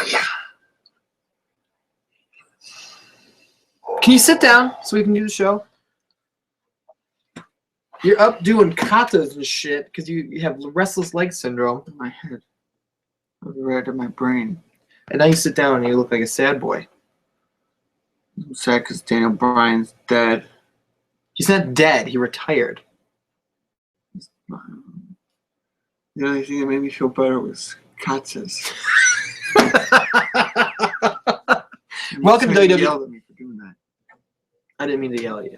Yeah. Can you sit down so we can do the show? You're up doing katas and shit because you have restless leg syndrome. In my head. Right in my brain. And now you sit down and you look like a sad boy. I'm sad because Daniel Bryan's dead. He's not dead. He retired. The only thing that made me feel better was katas. Welcome to WWE. Yelled at me for doing that. I didn't mean to yell at you.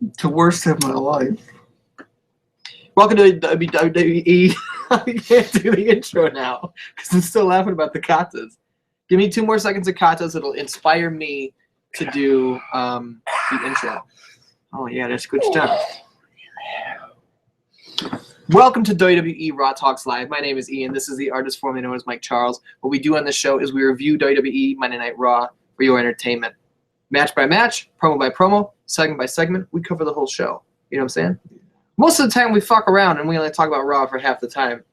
It's the worst of my life. Welcome to WWE. I can't do the intro now because I'm still laughing about the katas. Give me 2 more seconds of katas. It'll inspire me to do the intro. Oh, yeah, that's good stuff. Welcome to WWE Raw Talks Live. My name is Ian. This is the artist formerly known as Mike Charles. What we do on this show is we review WWE Monday Night Raw for your entertainment. Match by match, promo by promo, segment by segment, we cover the whole show. You know what I'm saying? Most of the time we fuck around and we only talk about Raw for half the time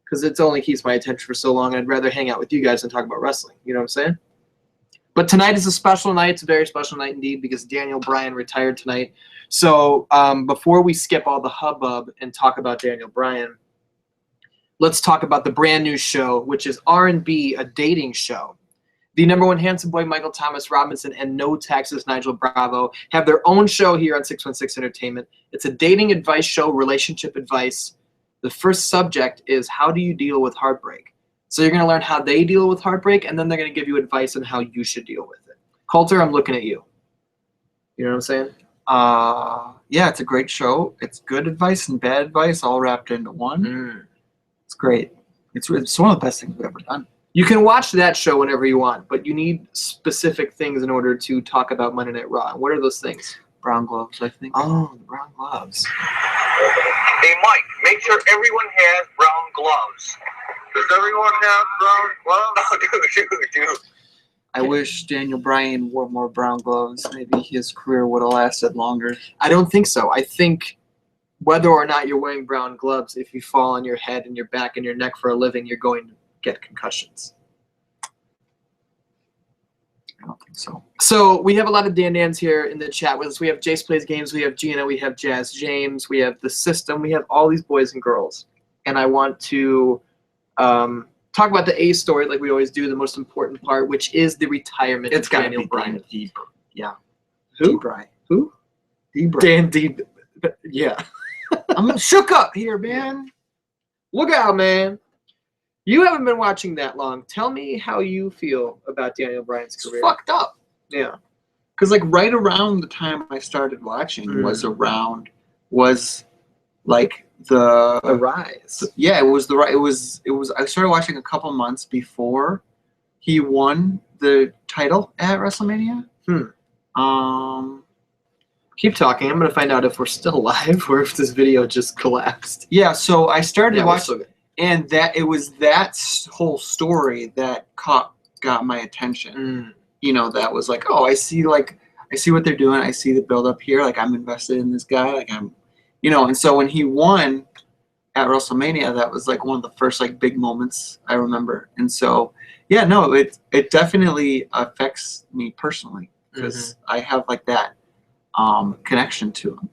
because it only keeps my attention for so long. I'd rather hang out with you guys than talk about wrestling. You know what I'm saying? But tonight is a special night. It's a very special night indeed because Daniel Bryan retired tonight. So before we skip all the hubbub and talk about Daniel Bryan, let's talk about the brand new show, which is R&B, a dating show. The #1 handsome boy, Michael Thomas Robinson, and No Taxes, Nigel Bravo, have their own show here on 616 Entertainment. It's a dating advice show, relationship advice. The first subject is how do you deal with heartbreak? So you're going to learn how they deal with heartbreak, and then they're going to give you advice on how you should deal with it. Coulter, I'm looking at you. You know what I'm saying? Yeah, it's a great show. It's good advice and bad advice all wrapped into one. It's great. It's one of the best things we've ever done. You can watch that show whenever you want, but you need specific things in order to talk about Monday Night Raw. What are those things? Brown gloves, I think. Oh, the brown gloves. Hey, Mike, make sure everyone has brown gloves. Does everyone have brown gloves? Oh, dude. I wish Daniel Bryan wore more brown gloves. Maybe his career would have lasted longer. I don't think so. I think whether or not you're wearing brown gloves, if you fall on your head and your back and your neck for a living, you're going to get concussions. I don't think so. So we have a lot of Dan-Dans here in the chat with us. We have Jace Plays Games, we have Gina, we have Jazz James, we have The System, we have all these boys and girls. And I want to talk about the A story like we always do, the most important part, which is the retirement of Daniel Bryan. Yeah. Who? Bryan. Who? D. Bryan. Dan D. Yeah. I'm shook up here, man. Look out, man. You haven't been watching that long. Tell me how you feel about Daniel Bryan's career. It's fucked up. Yeah. Because like right around the time I started watching was like the rise. Yeah, it was the right. It was. I started watching a couple months before he won the title at WrestleMania. Keep talking. I'm gonna find out if we're still live or if this video just collapsed. Yeah. So I started watching. So and it was that whole story that got my attention. You know, that was like, oh, I see what they're doing. I see the build up here. Like I'm invested in this guy. Like I'm, you know. And so when he won at WrestleMania, that was like one of the first like big moments I remember. And so yeah, no, it definitely affects me personally because I have like that connection to him.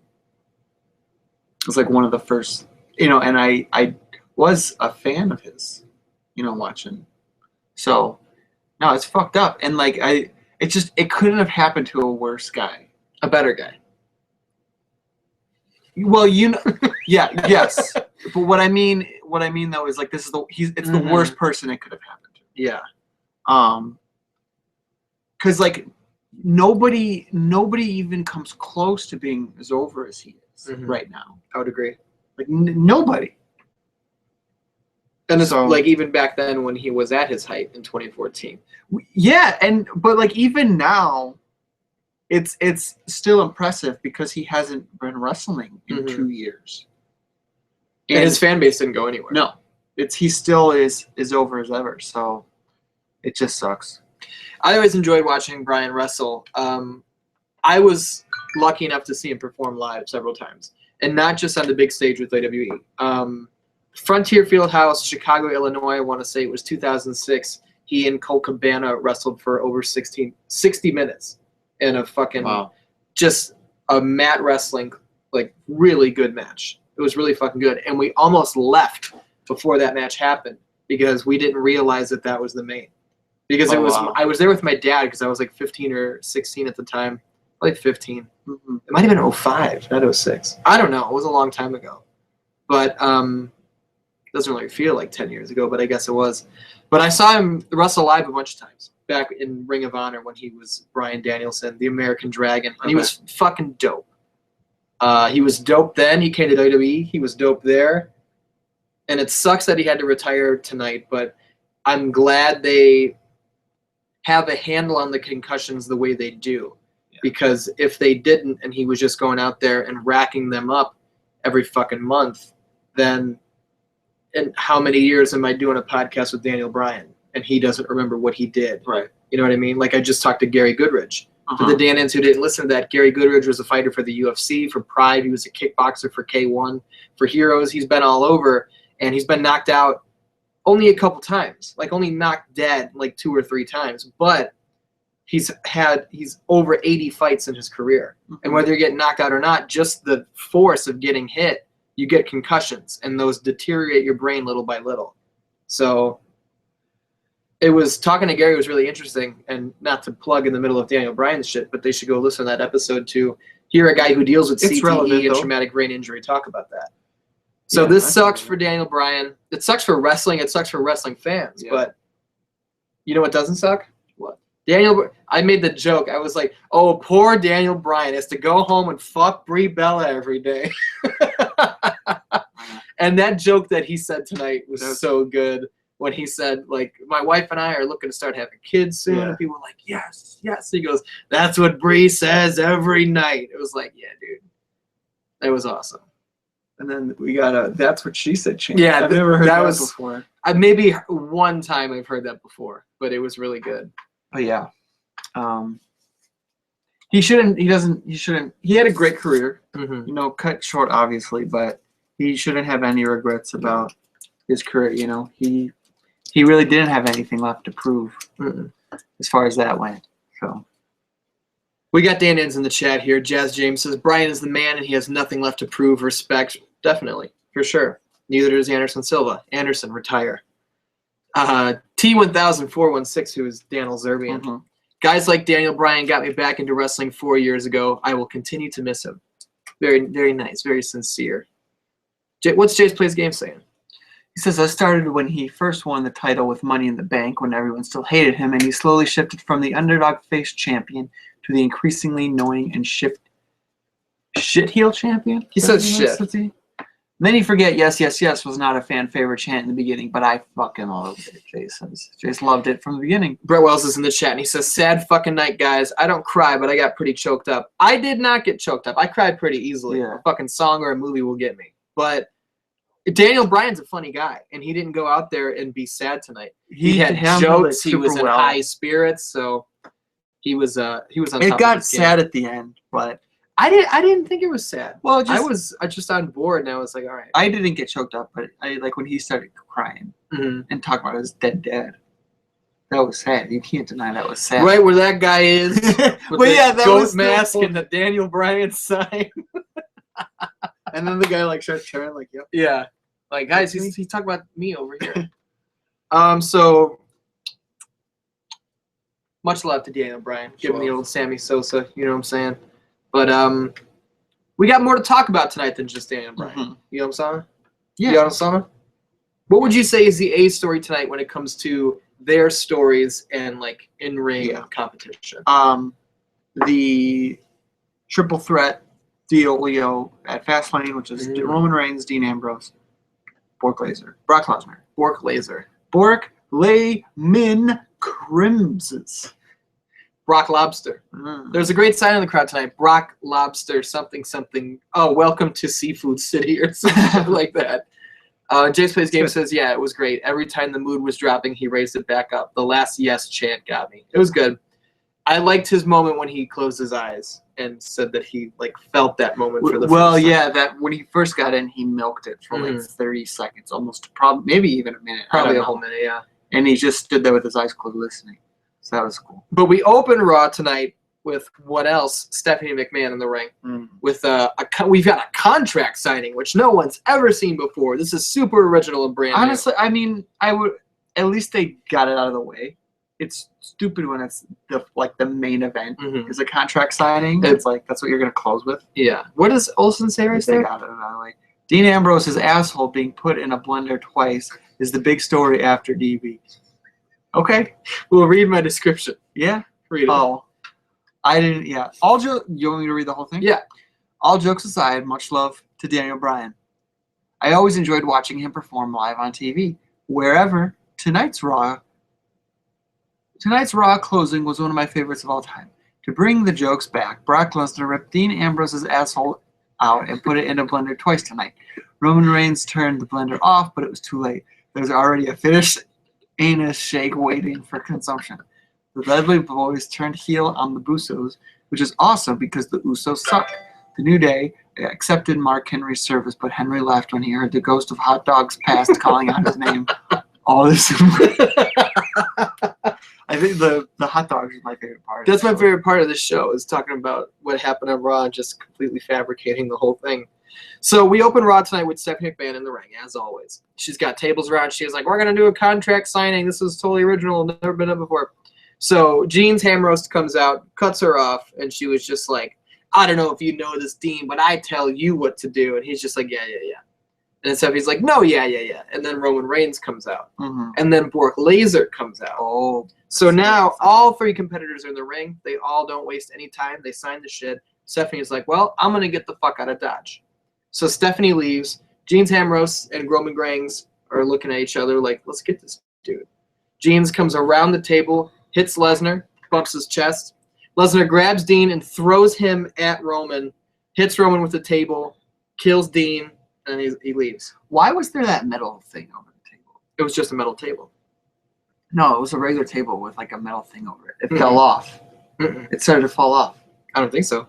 It's like one of the first, you know, and I was a fan of his, you know, watching. So, no, it's fucked up. And like, it couldn't have happened to a worse guy. a better guy. Well, you know, yeah, yes. But what I mean though is like it's the worst person it could have happened to. Yeah. Because like nobody even comes close to being as over as he is right now. I would agree. Like nobody. And it's like even back then when he was at his height in 2014. Yeah, but like even now, it's still impressive because he hasn't been wrestling in 2 years. And his fan base didn't go anywhere. No. He still is over as ever, so it just sucks. I always enjoyed watching Bryan wrestle. I was lucky enough to see him perform live several times. And not just on the big stage with WWE. Frontier Fieldhouse, Chicago, Illinois, I want to say it was 2006. he and Colt Cabana wrestled for over 60 minutes in a fucking just a mat wrestling, like really good match. It was really fucking good. And we almost left before that match happened because we didn't realize that that was the main. Because I was there with my dad because I was like 15 or 16 at the time. Like 15. Mm-hmm. It might have been 05, not 06. I don't know. It was a long time ago. But it doesn't really feel like 10 years ago, but I guess it was. But I saw him wrestle live a bunch of times back in Ring of Honor when he was Bryan Danielson, the American Dragon. And he was fucking dope. He was dope then. He came to WWE. He was dope there. And it sucks that he had to retire tonight, but I'm glad they have a handle on the concussions the way they do. Yeah. Because if they didn't and he was just going out there and racking them up every fucking month, then in how many years am I doing a podcast with Daniel Bryan and he doesn't remember what he did? Right. You know what I mean? Like I just talked to Gary Goodridge. For the Dan-ins who didn't listen to that, Gary Goodridge was a fighter for the UFC, for Pride. He was a kickboxer for K1. For Heroes, he's been all over, and he's been knocked out only a couple times. Like only knocked dead like 2 or 3 times. But he's over 80 fights in his career. And whether you get knocked out or not, just the force of getting hit, you get concussions, and those deteriorate your brain little by little. So talking to Gary was really interesting, and not to plug in the middle of Daniel Bryan's shit, but they should go listen to that episode to hear a guy who deals with CTE and traumatic brain injury talk about that. So this sucks for Daniel Bryan. It sucks for wrestling. It sucks for wrestling fans. Yeah. But you know what doesn't suck? What? I made the joke. I was like, oh, poor Daniel Bryan has to go home and fuck Brie Bella every day. And that joke that he said tonight was so good. When he said, like, my wife and I are looking to start having kids soon. Yeah. And people were like, yes, yes. He goes, that's what Bree says every night. It was like, yeah, dude. That was awesome. And then we got a that's what she said chant. Yeah, I've never heard that before. Maybe one time I've heard that before, but it was really good. But yeah. He had a great career. Mm-hmm. You know, cut short, obviously, but he shouldn't have any regrets about his career. You know, he really didn't have anything left to prove as far as that went. So we got Dan Ins in the chat here. Jazz James says, Bryan is the man and he has nothing left to prove. Respect. Definitely. For sure. Neither does Anderson Silva. Anderson, retire. T100416, who is Daniel Zerbian. Mm-hmm. Guys like Daniel Bryan got me back into wrestling 4 years ago. I will continue to miss him. Very, very nice. Very sincere. What's Jay's Plays Game saying? He says, I started when he first won the title with Money in the Bank when everyone still hated him, and he slowly shifted from the underdog face champion to the increasingly annoying and shit heel champion. He says shit. Then you forget yes, yes, yes was not a fan favorite chant in the beginning, but I fucking loved it, Jason loved it from the beginning. Brett Wells is in the chat, and he says, sad fucking night, guys. I don't cry, but I got pretty choked up. I did not get choked up. I cried pretty easily. Yeah. A fucking song or a movie will get me. But Daniel Bryan's a funny guy, and he didn't go out there and be sad tonight. He had jokes. He was in high spirits, so he was on top of his game. It got sad at the end, but I didn't think it was sad. Well, I was just on board, and I was like, all right. I didn't get choked up, but I like when he started crying and talking about his dead dad. That was sad. You can't deny that was sad. Right where that guy is, with the goat mask and the Daniel Bryan sign. And then the guy like starts turning like, yep. Yeah. Like, guys, he's talking about me over here. So much love to Daniel Bryan. Give him the old Sammy Sosa, you know what I'm saying? But we got more to talk about tonight than just Daniel Bryan. Mm-hmm. You know what I'm saying? Yeah. You know what I'm saying? What would you say is the A story tonight when it comes to their stories and like in-ring competition? The triple threat deal at Fastlane, which is Roman Reigns, Dean Ambrose, Brock Lesnar. Bork Lesnar. Bork Layman Crimsons. Brock Lobster. There's a great sign in the crowd tonight. Brock Lobster something something. Oh, welcome to Seafood City or something like that. Jace Plays Game says, yeah, it was great. Every time the mood was dropping, he raised it back up. The last yes chant got me. It was good. I liked his moment when he closed his eyes and said that he like felt that moment for the first time. Yeah, that when he first got in, he milked it for like 30 seconds, almost maybe even a minute. Probably a whole minute, yeah. And he just stood there with his eyes closed listening. So that was cool. But we open Raw tonight with what else? Stephanie McMahon in the ring. With we've got a contract signing, which no one's ever seen before. This is super original and brand new. Honestly, I mean, I would at least they got it out of the way. It's stupid when it's the main event is a contract signing. It's like that's what you're gonna close with. Yeah. What does Olsen say right there? They got it out of the way. Dean Ambrose's asshole being put in a blender twice is the big story after DB. Okay. We'll read my description. Yeah. Read it. Oh. I didn't, yeah. You want me to read the whole thing? Yeah. All jokes aside, much love to Daniel Bryan. I always enjoyed watching him perform live on TV. Wherever, tonight's Raw closing was one of my favorites of all time. To bring the jokes back, Brock Lesnar ripped Dean Ambrose's asshole out and put it in a blender twice tonight. Roman Reigns turned the blender off, but it was too late. There's already a finished anus shake waiting for consumption. The Dudley Boyz turned heel on the boo-sos, which is awesome because the Usos suck. The New Day accepted Mark Henry's service, but Henry left when he heard the ghost of hot dogs past calling out his name. All this. I think the hot dogs is my favorite part. That's my favorite part of the show, is talking about what happened on Raw and just completely fabricating the whole thing. So we open Raw tonight with Stephanie McMahon in the ring, as always. She's got tables around. She's like, we're going to do a contract signing. This is totally original. Never been done before. So Jean's ham roast comes out, cuts her off, and she was just like, I don't know if you know this, Dean, but I tell you what to do. And he's just like, yeah. And then Stephanie's like, no, yeah. And then Roman Reigns comes out. And then Brock Lesnar comes out. Oh. So now all three competitors are in the ring. They all don't waste any time. They sign the shit. Stephanie's like, well, I'm going to get the fuck out of Dodge. So Stephanie leaves. Jean's ham roast and Roman Reigns are looking at each other like, let's get this dude. Jeans comes around the table, hits Lesnar, bumps his chest. Lesnar grabs Dean and throws him at Roman, hits Roman with the table, kills Dean, and he leaves. Why was there that metal thing over the table? It was just a metal table. No, it was a regular table with like a metal thing over it. It fell off. It started to fall off. I don't think so.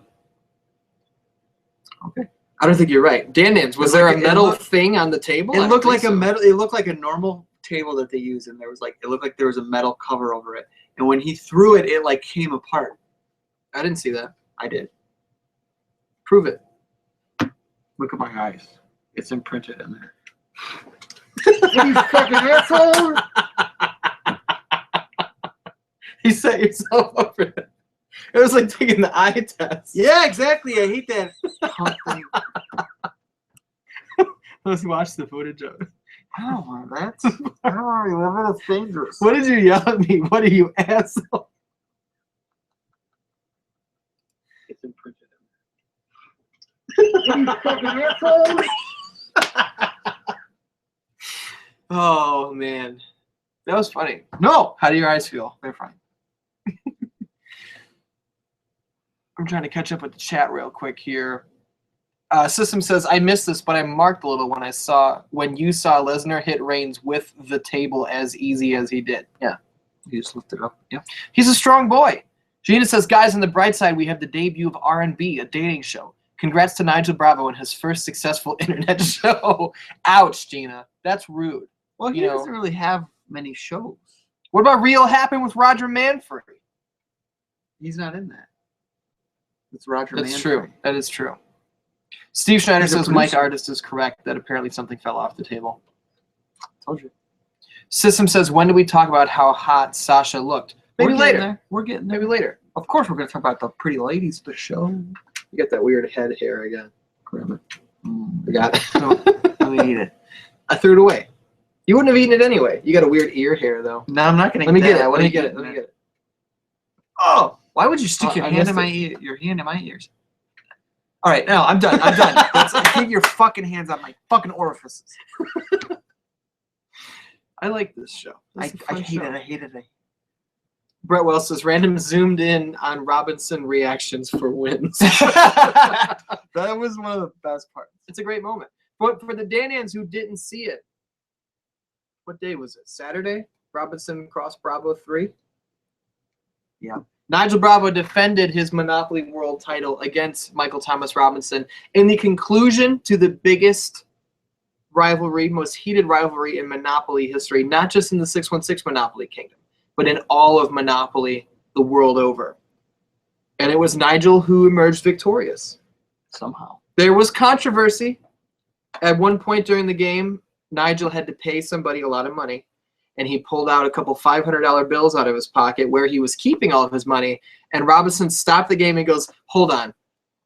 Okay. I don't think you're right. Dan, was there a metal thing on the table? It looked like a metal. It looked like a normal table that they use, and there was like it looked like there was a metal cover over it. And when he threw it, it like came apart. I didn't see that. I did. Prove it. Look at my eyes. It's imprinted in there. You fucking asshole! You set yourself up for it. It was like taking the eye test. Yeah, exactly. I hate that. Let's watch the footage of it. I don't want that. I don't want to relive it. It's dangerous. What did you yell at me? What are you, asshole? It's imprinted in there. You fucking asshole! Oh, man. That was funny. No! How do your eyes feel? They're fine. I'm trying to catch up with the chat real quick here. System says, I missed this, but I marked a little when you saw Lesnar hit Reigns with the table as easy as he did. Yeah. He just lifted it up. Yeah. He's a strong boy. Gina says, guys, on the bright side, we have the debut of R&B, a dating show. Congrats to Nigel Bravo and his first successful internet show. Ouch, Gina. That's rude. Well, he doesn't really have many shows. What about Real Happen with Roger Manfred? He's not in that. It's Roger Manfred. That's true. That is true. Steve Schneider says Mike Artist is correct that apparently something fell off the table. Told you. System says, when do we talk about how hot Sasha looked? Maybe later. We're getting there. Maybe later. Of course we're going to talk about the pretty ladies of the show. You got that weird head hair again. Grab it. I got it. Let me eat it. I threw it away. You wouldn't have eaten it anyway. You got a weird ear hair, though. No, I'm not going to Let me get it. Let me get it. Let me get it. Oh, why would you stick your hand in my ear? Your hand in my ears. All right, no, I'm done. I'm done. Keep your fucking hands on my fucking orifices. I like this show. I hate it. I hate it. Brett Wells says, random zoomed in on Robinson reactions for wins. That was one of the best parts. It's a great moment. But for the Danans who didn't see it, what day was it? Saturday? Robinson crossed Bravo 3? Yeah. Nigel Bravo defended his Monopoly World title against Michael Thomas Robinson in the conclusion to the biggest rivalry, most heated rivalry in Monopoly history, not just in the 616 Monopoly Kingdom, but in all of Monopoly the world over. And it was Nigel who emerged victorious. Somehow. There was controversy. At one point during the game, Nigel had to pay somebody a lot of money, and he pulled out a couple $500 bills out of his pocket where he was keeping all of his money, and Robinson stopped the game and goes, hold on,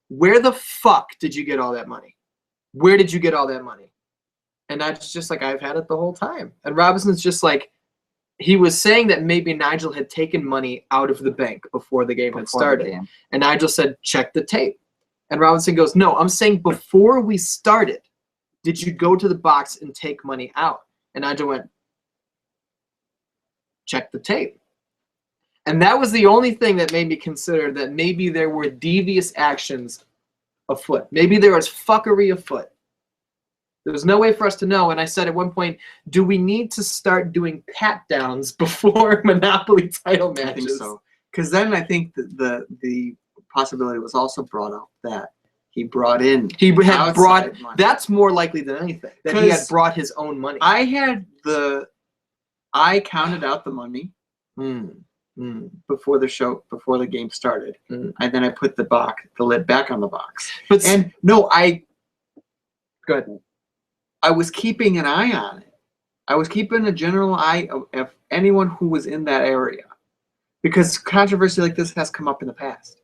where the fuck did you get all that money? Where did you get all that money? And Nigel's just like, I've had it the whole time. And Robinson's just like, he was saying that maybe Nigel had taken money out of the bank before the game had started. And Nigel said, check the tape. And Robinson goes, no, I'm saying before we started, did you go to the box and take money out? And Nigel went, check the tape. And that was the only thing that made me consider that maybe there were devious actions afoot. Maybe there was fuckery afoot. There was no way for us to know. And I said at one point, do we need to start doing pat downs before Monopoly title matches? I think so. Because then I think the possibility was also brought up that he brought in. He had brought. Money. That's more likely than anything. That he had brought his own money. I counted out the money before the show, before the game started, and then I put the lid back on the box. But good. I was keeping an eye on it. I was keeping a general eye of anyone who was in that area, because controversy like this has come up in the past,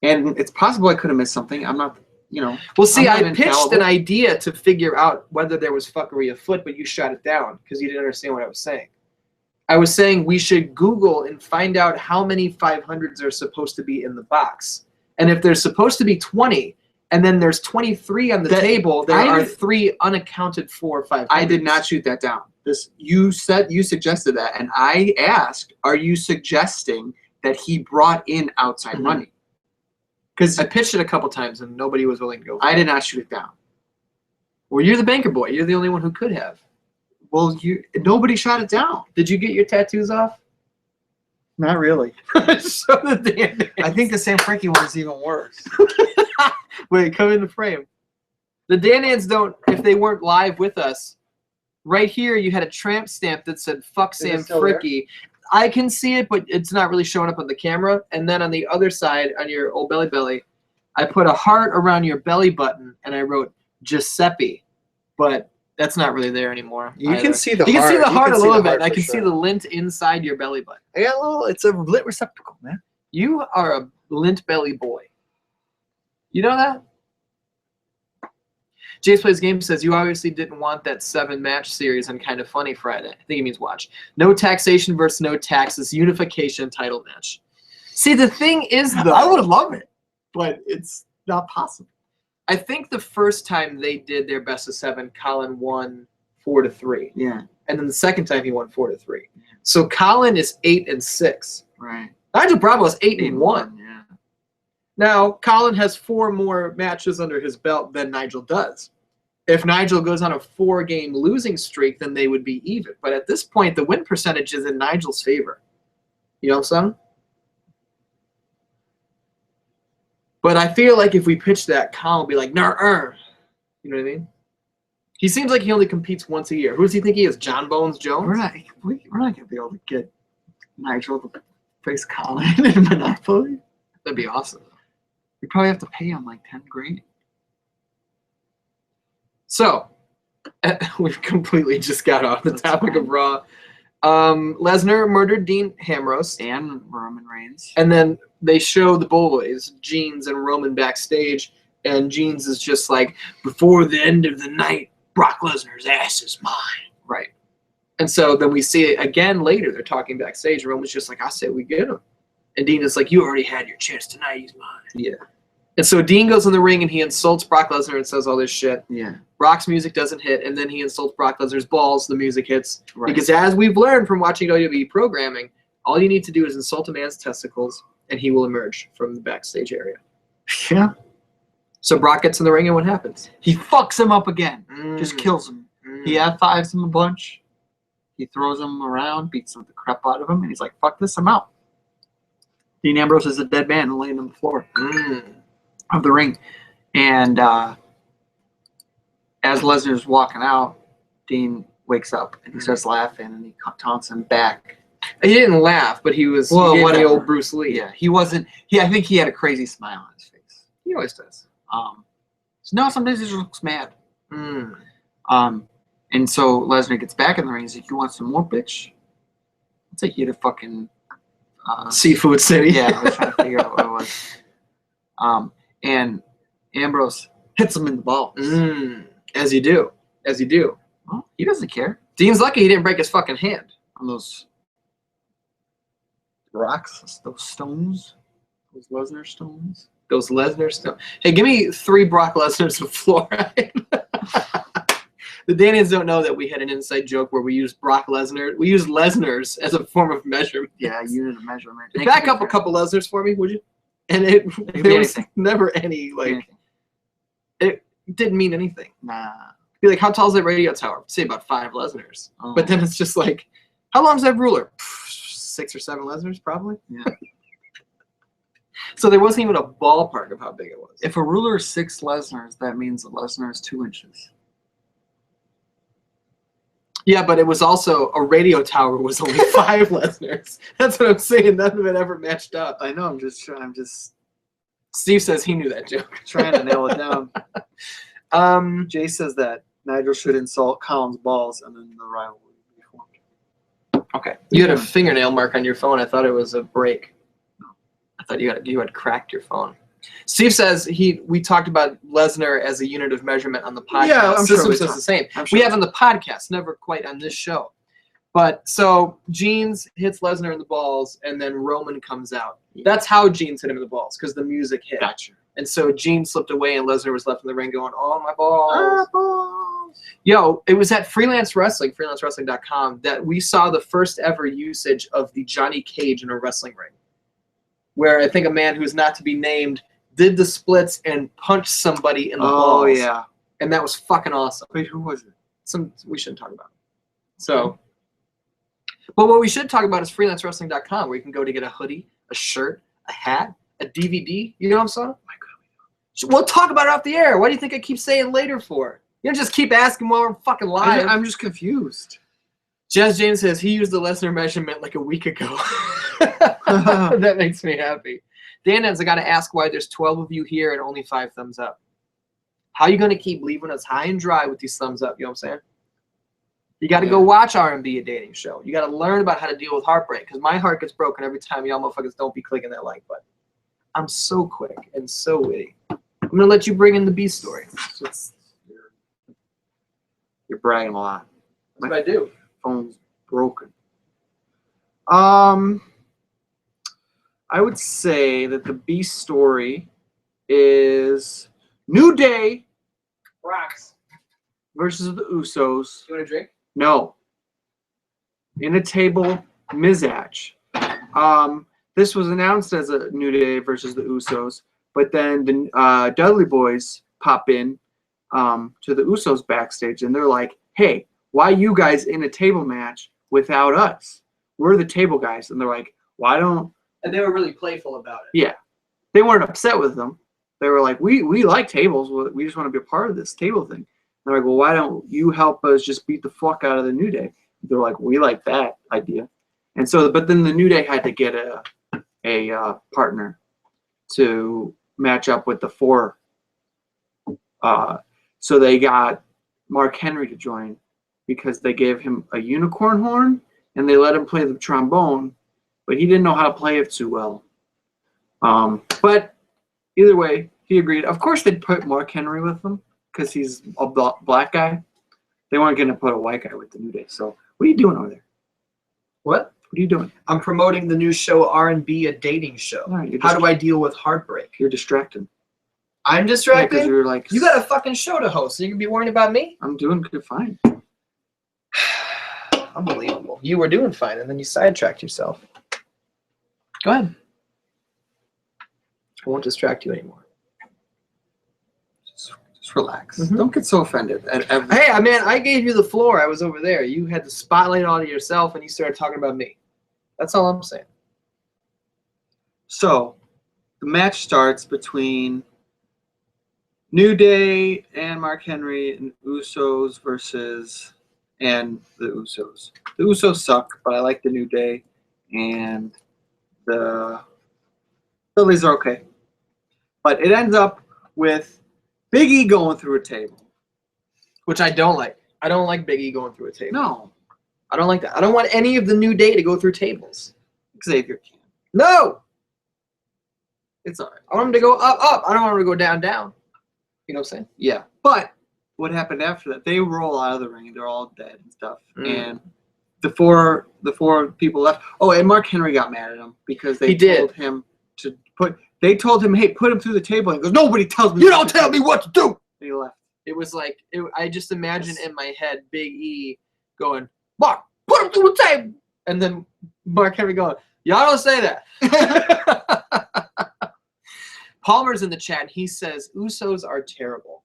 and it's possible I could have missed something. I'm not, Well, see, I pitched an idea to figure out whether there was fuckery afoot, but you shot it down because you didn't understand what I was saying. I was saying we should Google and find out how many 500s are supposed to be in the box, and if there's supposed to be 20. And then there's 23 on the table. There are 3 unaccounted for 500s. I did not shoot that down. You suggested that, and I asked, "Are you suggesting that he brought in outside money?" Because I pitched it a couple times and nobody was willing to go. I did not shoot it down. Well, you're the banker boy. You're the only one who could have. Well, nobody shot it down. Did you get your tattoos off? Not really. Show the Dan. I think the Sam Frankie one is even worse. Wait, come in the frame. The Dan-Ans don't, if they weren't live with us, right here you had a tramp stamp that said, fuck Sam Fricky. I can see it, but it's not really showing up on the camera. And then on the other side, on your old belly, I put a heart around your belly button, and I wrote Giuseppe. But that's not really there anymore. You can see the heart. You can see the heart a little bit. I can see the lint inside your belly button. I got a little, it's a lint receptacle, man. You are a lint belly boy. You know that? Jace Plays Game says, you obviously didn't want that 7-match series on Kind of Funny Friday. I think he means watch. No taxation versus no taxes. Unification title match. See, the thing is, though, I would love it, but it's not possible. I think the first time they did their best of 7, Colin won 4-3. Yeah. And then the second time he won 4-3. So Colin is 8-6. Right. Nigel Bravo is 8-1. Yeah. Now, Colin has 4 more matches under his belt than Nigel does. If Nigel goes on a 4-game losing streak, then they would be even. But at this point, the win percentage is in Nigel's favor. You know what I'm saying? But I feel like if we pitch that, Colin will be like, "Nar." You know what I mean? He seems like he only competes once a year. Who does he think he is? John Bones Jones? We're not going to be able to get Nigel to face Colin in Monopoly. That'd be awesome. We probably have to pay him like $10,000. So, we've completely just got off the topic of Raw. Lesnar murdered Dean Ambrose. And Roman Reigns. And then they show the boys, Jeans and Roman, backstage. And Jeans is just like, before the end of the night, Brock Lesnar's ass is mine. Right. And so then we see it again later. They're talking backstage. Roman's just like, I say we get him. And Dean is like, you already had your chance tonight. He's mine. Yeah. And so Dean goes in the ring and he insults Brock Lesnar and says all this shit. Yeah. Brock's music doesn't hit, and then he insults Brock Lesnar's balls. The music hits. Right. Because as we've learned from watching WWE programming, all you need to do is insult a man's testicles, and he will emerge from the backstage area. Yeah. So Brock gets in the ring, and what happens? He fucks him up again. Just kills him. He F5s him a bunch. He throws him around, beats the crap out of him, and he's like, fuck this, I'm out. Dean Ambrose is a dead man laying on the floor of the ring. And as Lesnar's walking out, Dean wakes up and he starts laughing and he taunts him back. He didn't laugh, but he was he gave the old Bruce Lee. Yeah, he wasn't. I think he had a crazy smile on his face. He always does. So no, sometimes he just looks mad. And so Lesnar gets back in the ring. He's like, "You want some more, bitch? I'll take you to fucking Seafood City." Yeah, I was trying to figure out what it was. And Ambrose hits him in the balls. As you do. As you do. Well, he doesn't care. Dean's lucky he didn't break his fucking hand. On those rocks, those stones, those Lesnar stones. Those Lesnar stones. Hey, give me 3 Brock Lesnar's of fluoride. The Danians don't know that we had an inside joke where we used Brock Lesnar. We used Lesnar's as a form of measurement. Yeah, unit of measurement. Back up a couple Lesnar's for me, would you? And there was never any, like, it didn't mean anything. Nah. Be like, how tall is that radio tower? Say about 5 Lesnar's. Oh. But then it's just like, how long is that ruler? 6 or 7 Lesnar's, probably. Yeah. So there wasn't even a ballpark of how big it was. If a ruler is 6 Lesnar's, that means a Lesnar is 2 inches. Yeah, but it was also a radio tower was only 5 Lesnar's. That's what I'm saying. None of it ever matched up. I know. I'm just. Steve says he knew that joke. Trying to nail it down. Jay says that Nigel should insult Colin's balls and then the rivalry be formed. Okay. You had a fingernail mark on your phone. I thought it was a break. I thought you had cracked your phone. Steve says we talked about Lesnar as a unit of measurement on the podcast. Yeah, I'm System sure says the same. Sure we have on the podcast, never quite on this show. But so Jeans hits Lesnar in the balls, and then Roman comes out. Yeah. That's how Jeans hit him in the balls, because the music hit. Gotcha. And so Gene slipped away, and Lesnar was left in the ring going, "Oh, my balls." Yo, it was at Freelance Wrestling, freelancewrestling.com, that we saw the first ever usage of the Johnny Cage in a wrestling ring, where I think a man who's not to be named did the splits and punched somebody in the balls. Oh, yeah. And that was fucking awesome. Wait, who was it? We shouldn't talk about it. So, but what we should talk about is freelancewrestling.com, where you can go to get a hoodie, a shirt, a hat, a DVD. You know what I'm saying? We'll talk about it off the air. Why do you think I keep saying later for? You don't just keep asking while we're fucking live. I'm just confused. Jazz James says he used the Lesnar measurement like a week ago. That makes me happy. Dan ends, I got to ask why there's 12 of you here and only 5 thumbs up. How are you going to keep leaving us high and dry with these thumbs up? You know what I'm saying? You got to go watch R&B, a dating show. You got to learn about how to deal with heartbreak, because my heart gets broken every time y'all motherfuckers don't be clicking that like button. I'm so quick and so witty. I'm going to let you bring in the B story. You're bragging a lot. That's what I do. Phone's broken. I would say that the B story is New Day Rocks versus the Usos. You want a drink? No. In a table mismatch. This was announced as a New Day versus the Usos, but then the Dudley Boyz pop in to the Usos backstage, and they're like, "Hey, why you guys in a table match without us? We're the table guys." And they're like, "Why don't?" And they were really playful about it. Yeah, they weren't upset with them. They were like, "We like tables. We just want to be a part of this table thing." And they're like, "Well, why don't you help us just beat the fuck out of the New Day?" They're like, "We like that idea." And so, but then the New Day had to get a partner to match up with the 4. So they got Mark Henry to join because they gave him a unicorn horn and they let him play the trombone, but he didn't know how to play it too well. But either way, he agreed. Of course, they'd put Mark Henry with them because he's a black guy. They weren't going to put a white guy with the New Day. So what are you doing over there? What? What are you doing? I'm promoting the new show R&B, a dating show. Right, how do I deal with heartbreak? You're distracted. I'm distracted? Yeah, you're like, you got a fucking show to host, so you can be worrying about me? I'm doing good, fine. Unbelievable. You were doing fine, and then you sidetracked yourself. Go ahead. I won't distract you anymore. Just relax. Mm-hmm. Don't get so offended. Hey, man, I gave you the floor. I was over there. You had the spotlight on yourself, and you started talking about me. That's all I'm saying. So, the match starts between New Day and Mark Henry and Usos versus the Usos. The Usos suck, but I like the New Day, and the Phillies are okay. But it ends up with Big E going through a table. Which I don't like. I don't like Big E going through a table. No. I don't like that. I don't want any of the New Day to go through tables. Xavier can. No! It's all right. I want him to go up, up. I don't want him to go down, down. You know what I'm saying? Yeah. But what happened after that? They roll out of the ring. They're all dead and stuff. And the four people left. Oh, and Mark Henry got mad at him because they told him to put. They told him, "Hey, put him through the table." And he goes, "Nobody tells me. You don't tell me what to do." And he left. It was like I just imagine in my head Big E going, "Mark, put him through the table," and then Mark Henry going, "Y'all don't say that." Palmer's in the chat. He says Usos are terrible.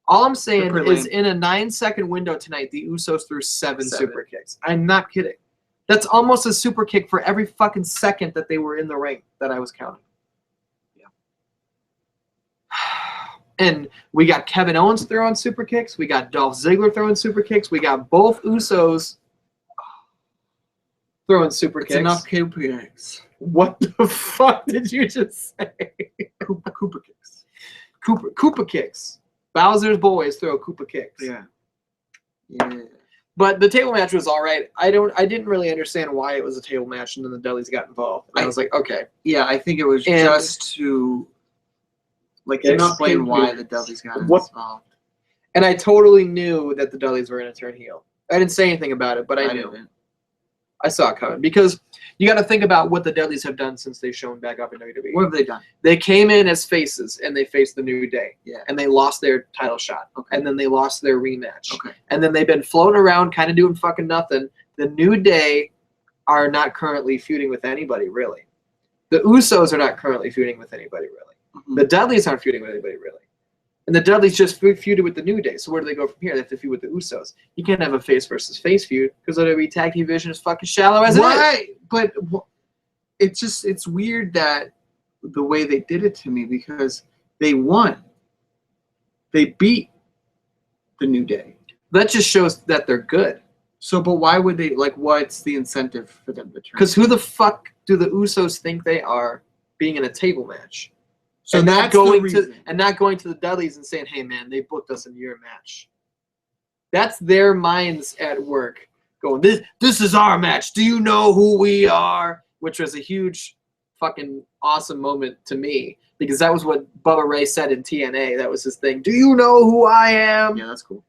All I'm saying is in a 9-second window tonight, the Usos threw seven super kicks. I'm not kidding. That's almost a super kick for every fucking second that they were in the ring that I was counting. Yeah. And we got Kevin Owens throwing super kicks. We got Dolph Ziggler throwing super kicks. We got both Usos throwing super kicks. Enough super kicks. What the fuck did you just say? Koopa kicks. Koopa kicks. Bowser's boys throw Koopa kicks. Yeah. Yeah. But the table match was all right. I didn't really understand why it was a table match, and then the Dudleys got involved. And I was like, okay. Yeah, I think it was just to explain why the Dudleys got involved. And I totally knew that the Dudleys were going to turn heel. I didn't say anything about it, but I knew. Didn't. I saw it coming because you got to think about what the Dudleys have done since they've shown back up in WWE. What have they done? They came in as faces and they faced the New Day. Yeah. And they lost their title shot. Okay. And then they lost their rematch. Okay. And then they've been floating around kind of doing fucking nothing. The New Day are not currently feuding with anybody, really. The Usos are not currently feuding with anybody, really. Mm-hmm. The Dudleys aren't feuding with anybody, really. And the Dudleys just feuded with the New Day. So where do they go from here? They have to feud with the Usos. You can't have a face versus face feud because the WWE tag team division is fucking shallow as it is. Right, but it's weird that the way they did it to me because they won. They beat the New Day. That just shows that they're good. So, but why would they, what's the incentive for them to turn? Because who the fuck do the Usos think they are being in a table match? So and that's the reason. Not going to the Dudleys and saying, hey, man, they booked us in your match. That's their minds at work going, this is our match. Do you know who we are? Which was a huge fucking awesome moment to me because that was what Bubba Ray said in TNA. That was his thing. Do you know who I am? Yeah, that's cool.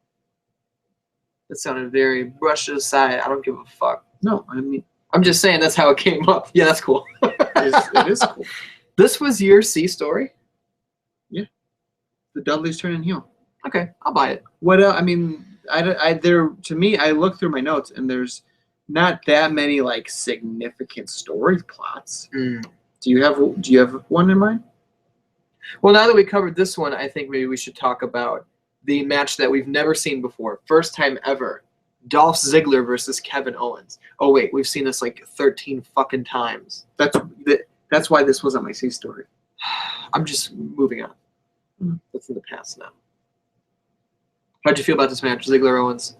That sounded very brushed aside. I don't give a fuck. No, I mean, I'm just saying that's how it came up. Yeah, that's cool. It is cool. This was your C story? Yeah. The Dudleys turning heel. Okay, I'll buy it. What else? I mean, to me, I look through my notes and there's not that many significant story plots. Mm. Do you have one in mind? Well, now that we covered this one, I think maybe we should talk about the match that we've never seen before. First time ever. Dolph Ziggler versus Kevin Owens. Oh wait, we've seen this 13 fucking times. That's why this wasn't my C story. I'm just moving on. That's in the past now. How'd you feel about this match, Ziggler Owens?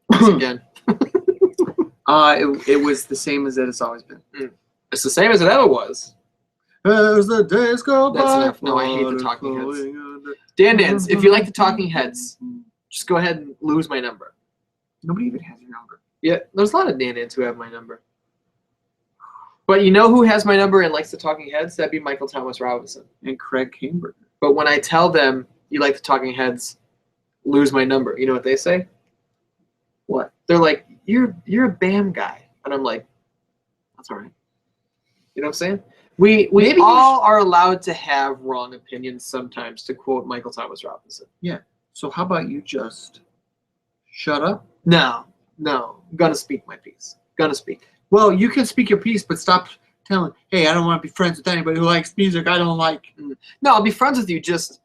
Once again. It was the same as it's always been. It's the same as it ever was. As the days go by. That's enough. No, I hate the Talking Heads. Dan, if you like the Talking Heads, just go ahead and lose my number. Nobody even has your number. Yeah, there's a lot of Dan-Dans who have my number. But you know who has my number and likes the Talking Heads? That'd be Michael Thomas Robinson. And Craig Camberger. But when I tell them you like the Talking Heads, lose my number, you know what they say? What? They're like, you're a BAM guy. And I'm like, that's all right. You know what I'm saying? We all are allowed to have wrong opinions sometimes, to quote Michael Thomas Robinson. Yeah. So how about you just shut up? No. I'm gonna speak my piece. Gonna speak. Well, you can speak your piece, but stop telling, hey, I don't want to be friends with anybody who likes music I don't like. No, I'll be friends with you. Just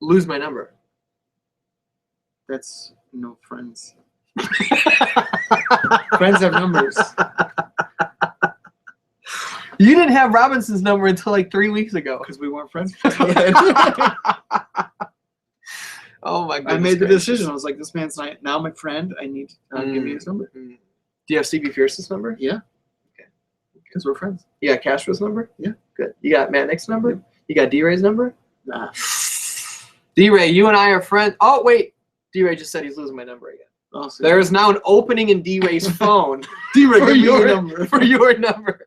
lose my number. That's no friends. Friends have numbers. You didn't have Robinson's number until 3 weeks ago. Because we weren't friends. I made the decision. I was like, this man's now my friend. I need to give me his number. Do you have Stevie Fierce's number? Yeah. Okay. Because we're friends. You got Castro's number? Yeah. Good. You got Matt Nick's number? Yeah. You got D-Ray's number? Nah. D-Ray, you and I are friends. Oh, wait. D-Ray just said he's losing my number again. Oh, so there is now an opening in D-Ray's phone D-Ray, for give me your your number. For your number.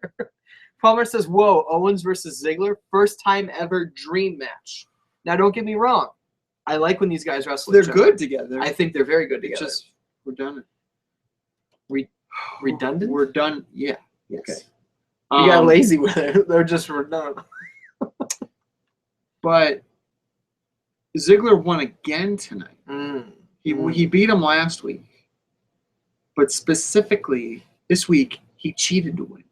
Palmer says, whoa, Owens versus Ziggler, first time ever dream match. Now, don't get me wrong. I like when these guys wrestle. They're good together. I think they're very good together. Just we're done. Redundant? We're done. Yeah. Yes. Okay. You got lazy with it. They're just redundant. But Ziggler won again tonight. He beat him last week. But specifically, this week, he cheated to win.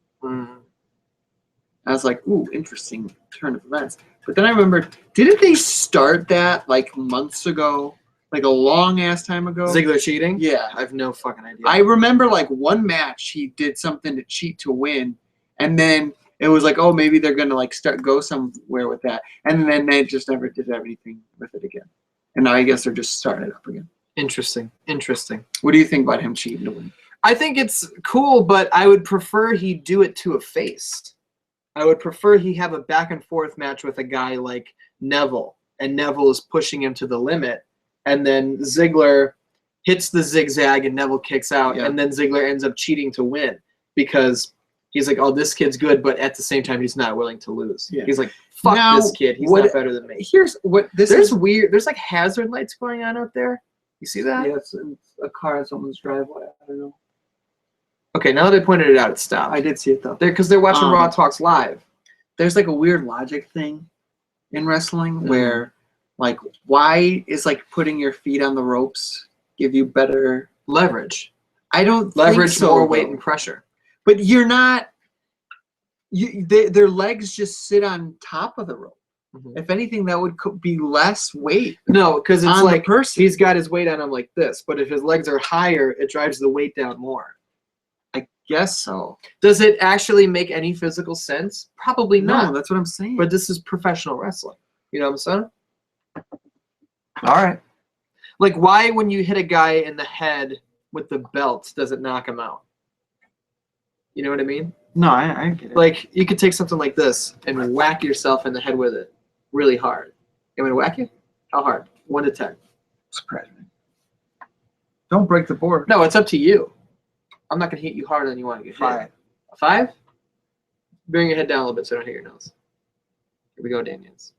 I was like, ooh, interesting turn of events. But then I remembered, didn't they start that like months ago? Like a long-ass time ago? Ziggler cheating? Yeah. I have no fucking idea. I remember like one match, he did something to cheat to win. And then it was like, oh, maybe they're going to like go somewhere with that. And then they just never did anything with it again. And now I guess they're just starting it up again. Interesting. What do you think about him cheating to win? I think it's cool, but I would prefer he do it to a face. I would prefer he have a back and forth match with a guy like Neville, and Neville is pushing him to the limit, and then Ziggler hits the zigzag and Neville kicks out, and then Ziggler ends up cheating to win because he's like, oh, this kid's good, but at the same time, he's not willing to lose. Yeah. He's like, fuck this kid. He's not better than me. Here's what there's weird. There's like hazard lights going on out there. You see that? Yeah, it's a car in someone's driveway. I don't know. Okay, now that they pointed it out, it stopped. I did see it though. Because they're watching Raw Talks live. There's like a weird logic thing in wrestling where, like, why is like putting your feet on the ropes give you better leverage? I don't leverage think so, more weight and pressure. But you're not. Their legs just sit on top of the rope. If anything, that would be less weight. No, because it's like he's got his weight on him like this, but if his legs are higher, it drives the weight down more. I guess so. Does it actually make any physical sense? Probably not. No, that's what I'm saying. But this is professional wrestling. You know what I'm saying? All right. Like, why when you hit a guy in the head with the belt does it knock him out? You know what I mean? No, I get it. Like, you could take something like this and whack yourself in the head with it really hard. You want me to whack you? How hard? 1 to 10. Surprise me. Don't break the board. No, it's up to you. I'm not going to hit you harder than you want to get 5. hit. A 5? Bring your head down a little bit so I don't hit your nose. Here we go, Daniels.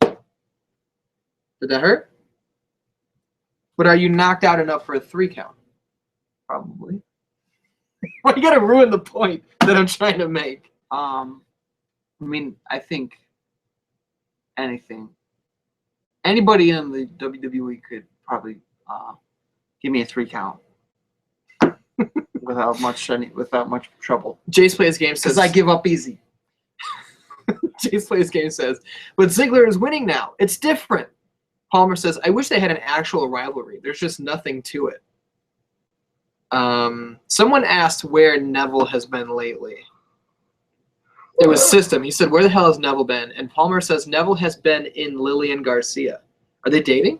Did that hurt? But are you knocked out enough for a 3 count? Probably. Well, you got to ruin the point that I'm trying to make. I mean, I think anybody in the WWE could probably give me a 3 count without much trouble. Jace Plays Game says, because I give up easy. Jace Plays Game says, but Ziggler is winning now. It's different. Palmer says, I wish they had an actual rivalry. There's just nothing to it. Someone asked where Neville has been lately. It was System. He said, where the hell has Neville been? And Palmer says, Neville has been in Lillian Garcia. Are they dating?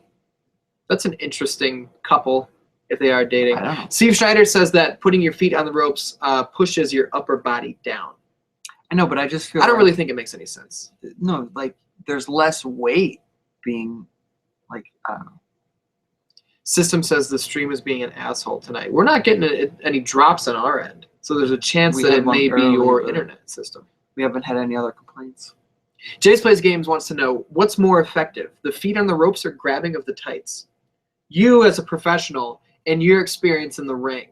That's an interesting couple if they are dating. I don't know. Steve Schneider says that putting your feet on the ropes pushes your upper body down. I know, but I just feel I don't really think it makes any sense. No, like, there's less weight being, like, I don't know. System says the stream is being an asshole tonight. We're not getting any drops on our end, so there's a chance that it may be your internet system. We haven't had any other complaints. Jace Plays Games wants to know, what's more effective, the feet on the ropes or grabbing of the tights? You as a professional and your experience in the ring,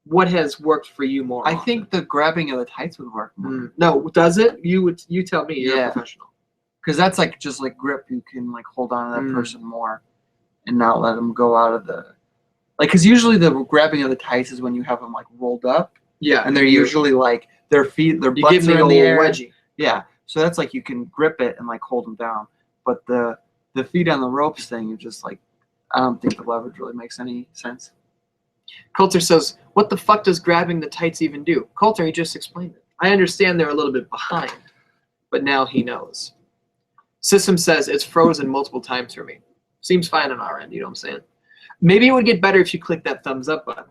what has worked for you more I often? think the grabbing of the tights would work more. No, does it? You tell me. You're a professional. Because that's like just like grip. You can like hold on to that person more and not let them go out of the... Like, because usually the grabbing of the tights is when you have them like rolled up. Yeah. And they're usually like their feet, their you butts give me are a in the air. wedgie. Yeah. So that's like you can grip it and like hold them down. But the feet on the ropes thing, you just like, I don't think the leverage really makes any sense. Coulter says, what the fuck does grabbing the tights even do? Coulter, he just explained it. I understand they're a little bit behind, but now he knows. System says it's frozen multiple times for me. Seems fine on our end, you know what I'm saying? Maybe it would get better if you click that thumbs up button.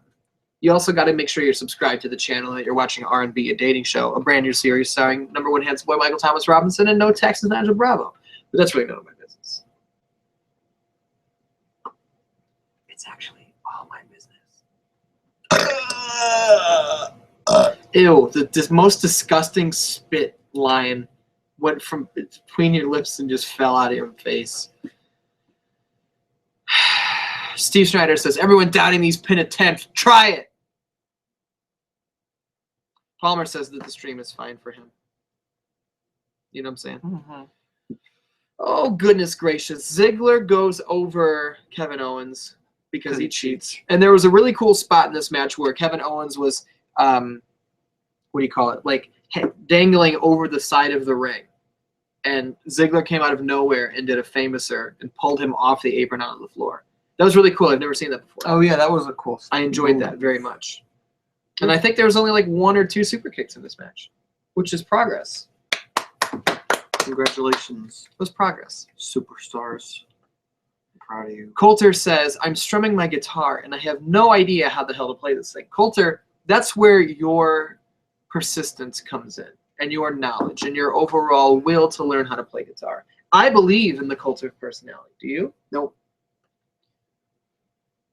You also got to make sure you're subscribed to the channel, that you're watching R&B, a dating show, a brand new series starring #1 handsome boy Michael Thomas Robinson and no Texas Nigel Bravo. But that's really none of my business. It's actually all my business. Ew, the most disgusting spit line went from between your lips and just fell out of your face. Steve Schneider says, everyone doubting these pin attempts, try it. Palmer says that the stream is fine for him. You know what I'm saying? Mm-hmm. Oh, goodness gracious. Ziggler goes over Kevin Owens because he cheats. And there was a really cool spot in this match where Kevin Owens was, what do you call it? Like dangling over the side of the ring. And Ziggler came out of nowhere and did a famouser and pulled him off the apron onto the floor. That was really cool. I've never seen that before. Oh, yeah, that was a cool I enjoyed that very much. And I think there was only like 1 or 2 super kicks in this match, which is progress. Congratulations. It was progress. Superstars. I'm proud of you. Coulter says, I'm strumming my guitar and I have no idea how the hell to play this thing. Coulter, that's where your persistence comes in and your knowledge and your overall will to learn how to play guitar. I believe in the Coulter personality. Do you? Nope.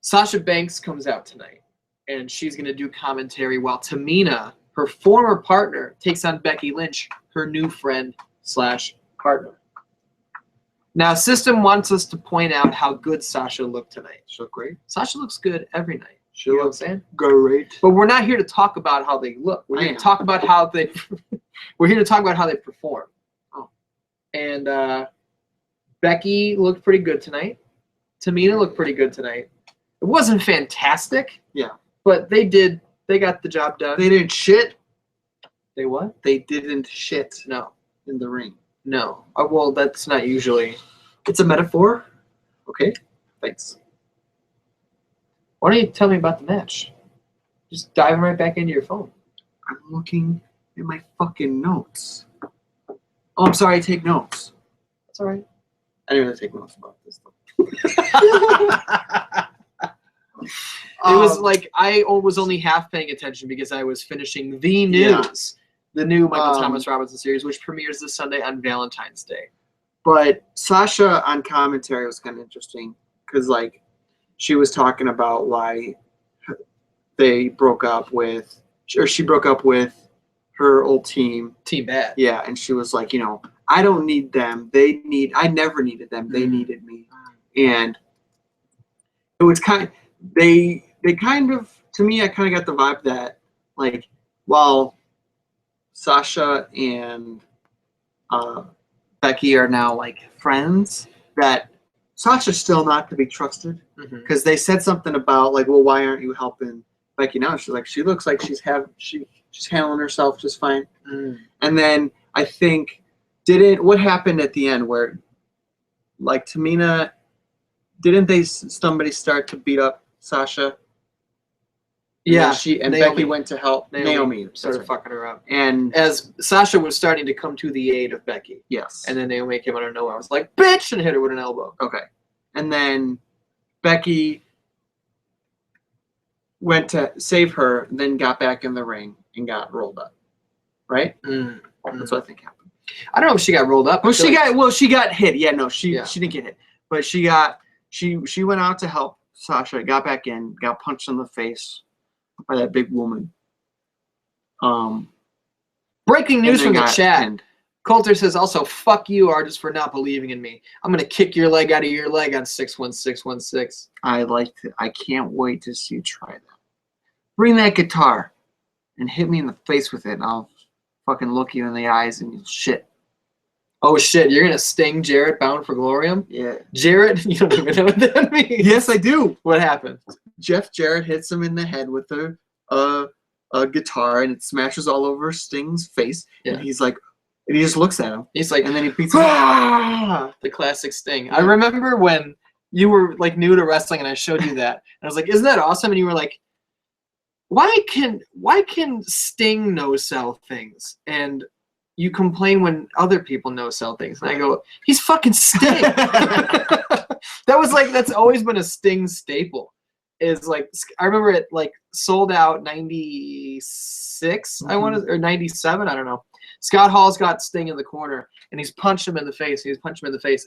Sasha Banks comes out tonight, and she's going to do commentary while Tamina, her former partner, takes on Becky Lynch, her new friend / partner. Now, System wants us to point out how good Sasha looked tonight. She looked great. Sasha looks good every night. She You know what I'm looked saying? great. But we're not here to talk about how they look. We're here to talk about how they. We're here to talk about how they perform. Oh. And Becky looked pretty good tonight. Tamina looked pretty good tonight. It wasn't fantastic. Yeah. But they got the job done. They didn't shit. They what? They didn't shit No. in the ring. No. Well, that's not usually. It's a metaphor. Okay. Thanks. Why don't you tell me about the match? Just diving right back into your phone. I'm looking at my fucking notes. Oh, I'm sorry. I take notes. That's all right. I didn't really take notes about this, though. It was like I was only half paying attention because I was finishing the news, the new Michael Thomas Robinson series, which premieres this Sunday on Valentine's Day. But Sasha on commentary was kind of interesting because, like, she was talking about why they broke up with, or she broke up with her old team. Team Bad. Yeah, and she was like, you know, I don't need them. I never needed them. They needed me. And it was they kind of, to me, I kind of got the vibe that, like, while Sasha and Becky are now, like, friends, that Sasha's still not to be trusted. Because they said something about, like, well, why aren't you helping Becky now? She's like, she looks like she's handling herself just fine. And then I think, what happened at the end where, like, Tamina, didn't somebody start to beat up Sasha? Yeah, and Becky went to help Naomi started fucking her up. And as Sasha was starting to come to the aid of Becky. Yes. And then Naomi came out of nowhere. I was like, bitch, and hit her with an elbow. Okay. And then Becky went to save her, then got back in the ring and got rolled up. Right? That's what I think happened. I don't know if she got rolled up. Well, she got hit. Yeah, no, she didn't get hit. But she went out to help Sasha, got back in, got punched in the face by that big woman. Breaking news from the chat. Pinned. Coulter says also, fuck you, artist, for not believing in me. I'm going to kick your leg out of your leg on 61616. I can't wait to see you try that. Bring that guitar and hit me in the face with it, and I'll fucking look you in the eyes and you'll shit. Oh, shit. You're going to sting Jarrett Bound for Glorium? Yeah. Jarrett? You don't even know what that means. Yes, I do. What happened? Jeff Jarrett hits him in the head with a guitar, and it smashes all over Sting's face. Yeah. And he's like, and he just looks at him. He's like, and then he beats him. The classic Sting. Yeah. I remember when you were like new to wrestling, and I showed you that, and I was like, "Isn't that awesome?" And you were like, "Why can Sting no sell things?" And you complain when other people no-sell things. And I go, he's fucking Sting. That's always been a Sting staple. Is like, I remember it like sold out 96, or 97, I don't know. Scott Hall's got Sting in the corner, and he's punched him in the face.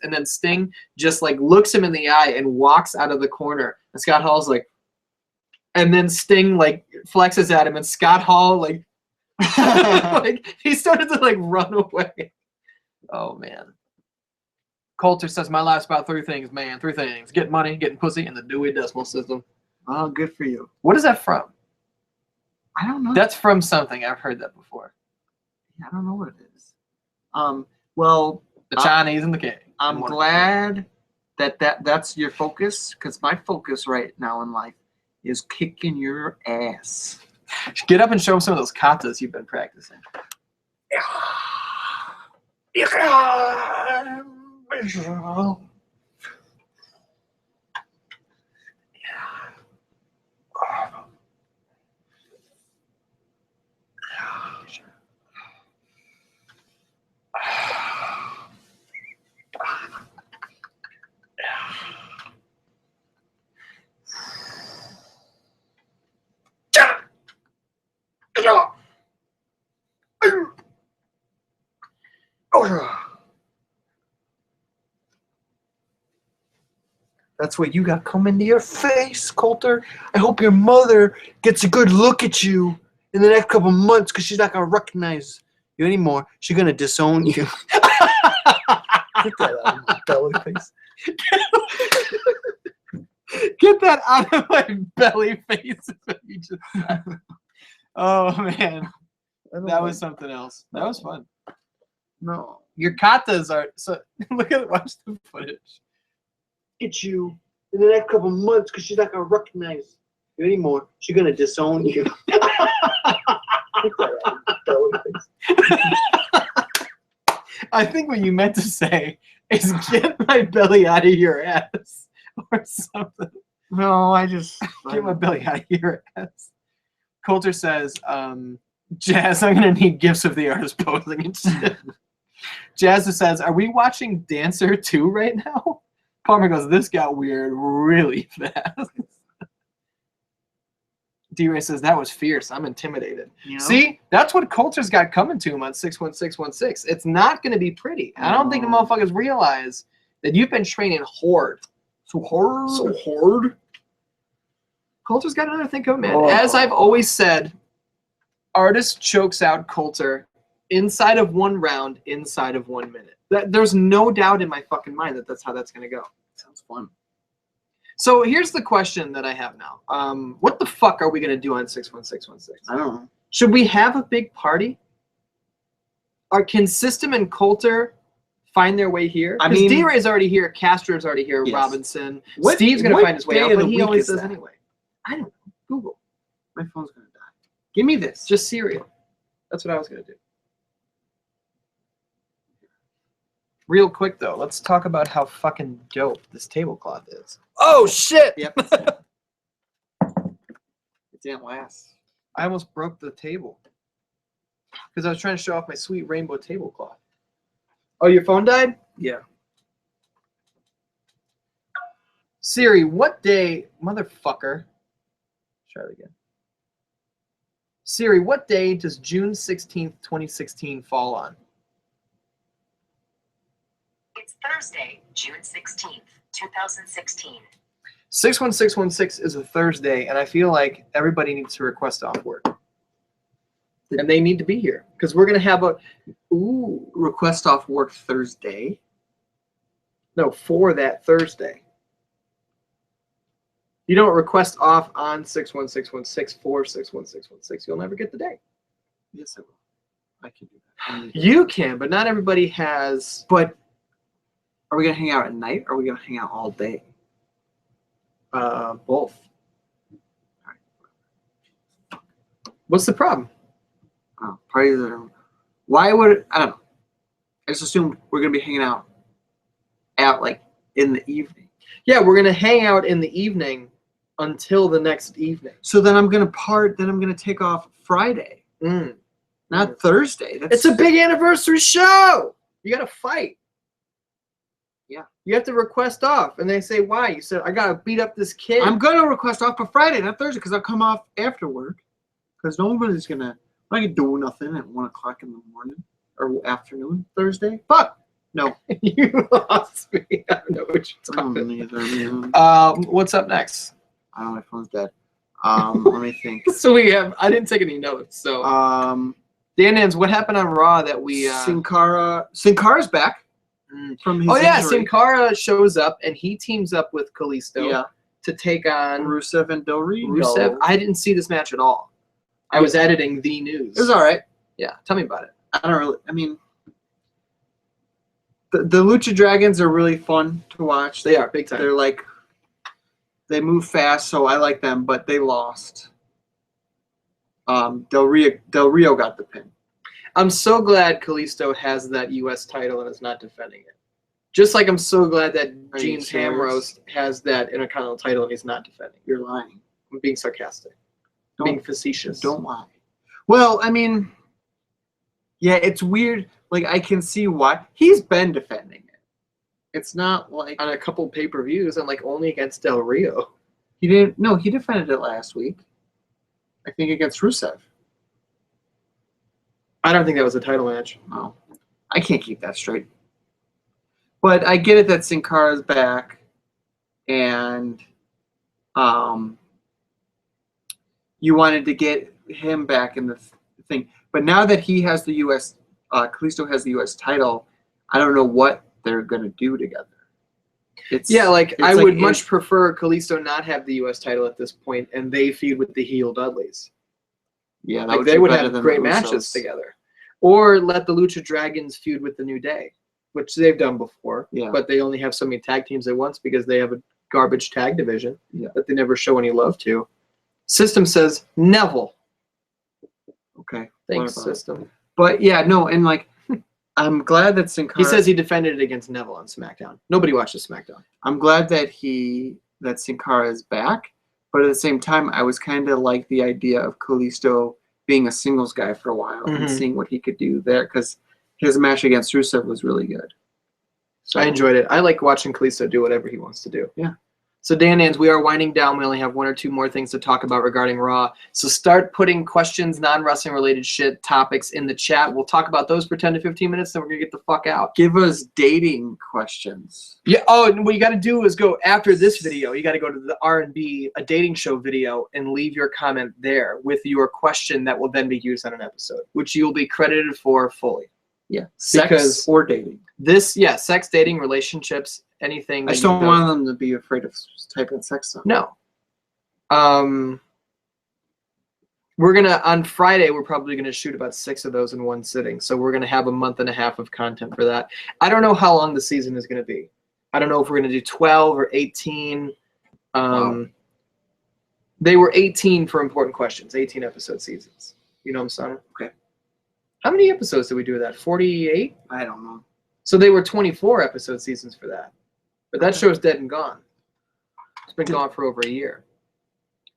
And then Sting just like looks him in the eye and walks out of the corner. And Scott Hall's like, and then Sting like flexes at him, and Scott Hall like, like he started to like run away. Oh man. Coulter says my life's about 3 things, man. 3 things: getting money, getting pussy, and the Dewey Decimal System. Oh, good for you. What is that from? I don't know. That's from something. I've heard that before. I don't know what it is. Well, the Chinese and the king. I'm glad that's your focus, because my focus right now in life is kicking your ass. Get up and show them some of those katas you've been practicing. That's what you got coming to your face, Coulter. I hope your mother gets a good look at you in the next couple of months, because she's not going to recognize you anymore. She's going to disown you. Get that out of my belly face. Get that out of my belly face. Oh, man. That was something else. That was fun. No. Your katas are... So watch the footage. Get you in the next couple of months, because she's not going to recognize you anymore. She's going to disown you. I think what you meant to say is get my belly out of your ass or something. No, I just... Get my belly out of your ass. Coulter says, Jazz, I'm going to need gifts of the artist posing and shit. Jazz says, are we watching Dancer 2 right now? Palmer goes, this got weird really fast. D-Ray says, that was fierce. I'm intimidated. You know? See, that's what Coulter's got coming to him on 61616. It's not going to be pretty. I don't think the motherfuckers realize that you've been training hard. So hard. Coulter's got another thing coming, man. Oh. As I've always said, artist chokes out Coulter inside of 1 round, inside of 1 minute. There's no doubt in my fucking mind that that's how that's going to go. Sounds fun. So here's the question that I have now. What the fuck are we going to do on 61616? I don't know. Should we have a big party? Can System and Coulter find their way here? I mean, D-Ray's already here. Castro's already here. Yes. Robinson. Steve's going to find his way out, but he always does anyway. I don't know. Google. My phone's going to die. Give me this. Just cereal. That's what I was going to do. Real quick, though, let's talk about how fucking dope this tablecloth is. Oh, shit! Yep. It didn't last. I almost broke the table because I was trying to show off my sweet rainbow tablecloth. Oh, your phone died? Yeah. Siri, what day... Motherfucker. Try it again. Siri, what day does June 16th, 2016 fall on? It's Thursday, June 16th, 2016. 61616 is a Thursday, and I feel like everybody needs to request off work. And they need to be here, because we're going to have a... request off work Thursday? No, for that Thursday. You don't request off on 61616 for 61616. You'll never get the day. Yes, I will. I can do that. You can, but not everybody has... But... Are we going to hang out at night, or are we going to hang out all day? Both. All right. What's the problem? Parties are... Why would... I don't know. I just assumed we're going to be hanging out at, like, in the evening. Yeah, we're going to hang out in the evening until the next evening. So then I'm going to take off Friday. Not Thursday. It's a big anniversary show. You got to fight. Yeah. You have to request off. And they say, why? You said, I got to beat up this kid. I'm going to request off for Friday, not Thursday, because I'll come off after work. Because nobody's going to, I can do nothing at 1 o'clock in the morning or afternoon Thursday. Fuck. No. You lost me. I don't know what you're talking about. What's up next? I don't know, my phone's dead. Let me think. So I didn't take any notes. So, Dan, what happened on Raw that we... Sin Cara's back from his injury. Sin Cara shows up, and he teams up with Kalisto to take on... Rusev and Del Rio. Rusev. I didn't see this match at all. I was editing the news. It was all right. Yeah, tell me about it. I mean... The Lucha Dragons are really fun to watch. They are, big time. They're like... They move fast, so I like them, but they lost. Del Rio got the pin. I'm so glad Kalisto has that U.S. title and is not defending it. Just like I'm so glad that Gene Hamroast has that Intercontinental title and he's not defending it. You're lying. I'm being sarcastic. Being facetious. Don't lie. Well, I mean, yeah, it's weird. Like, I can see why. He's been defending it. It's not like... On a couple pay-per-views and, like, only against Del Rio. He didn't... No, he defended it last week. I think against Rusev. I don't think that was a title match. No. I can't keep that straight. But I get it that Sin Cara's back. And you wanted to get him back in the thing. But now that he has the U.S. Kalisto has the U.S. title, I don't know what they're going to do together. I would much prefer Kalisto not have the U.S. title at this point, and they feud with the heel Dudleys. Yeah, like they would have great matches together. Or let the Lucha Dragons feud with the New Day, which they've done before. Yeah. But they only have so many tag teams at once because they have a garbage tag division that they never show any love to. System says Neville. Okay. Thanks, System. But yeah, no, and like, I'm glad that Sin Cara... He says he defended it against Neville on SmackDown. Nobody watches SmackDown. I'm glad that Sin Cara is back, but at the same time, I was kind of like the idea of Kalisto being a singles guy for a while and seeing what he could do there, because his match against Rusev was really good. So I enjoyed it. I like watching Kalisto do whatever he wants to do. Yeah. So Dan, we are winding down. We only have 1 or 2 more things to talk about regarding Raw. So start putting questions, non-wrestling related shit, topics in the chat. We'll talk about those for 10 to 15 minutes, then we're going to get the fuck out. Give us dating questions. Yeah. Oh, and what you got to do is go after this video. You got to go to the R&B, a dating show video, and leave your comment there with your question that will then be used on an episode, which you'll be credited for fully. Yeah. Sex or dating. Sex, dating, relationships, anything. I just don't want them to be afraid of typing sex stuff. No. We're going to, on Friday, we're probably going to shoot about 6 of those in one sitting. So we're going to have a month and a half of content for that. I don't know how long the season is going to be. I don't know if we're going to do 12 or 18. Wow. They were 18 for important questions, 18 episode seasons. You know what I'm saying? Okay. How many episodes did we do that? 48? I don't know. So they were 24 episode seasons for that. But that show's dead and gone. It's been gone for over a year.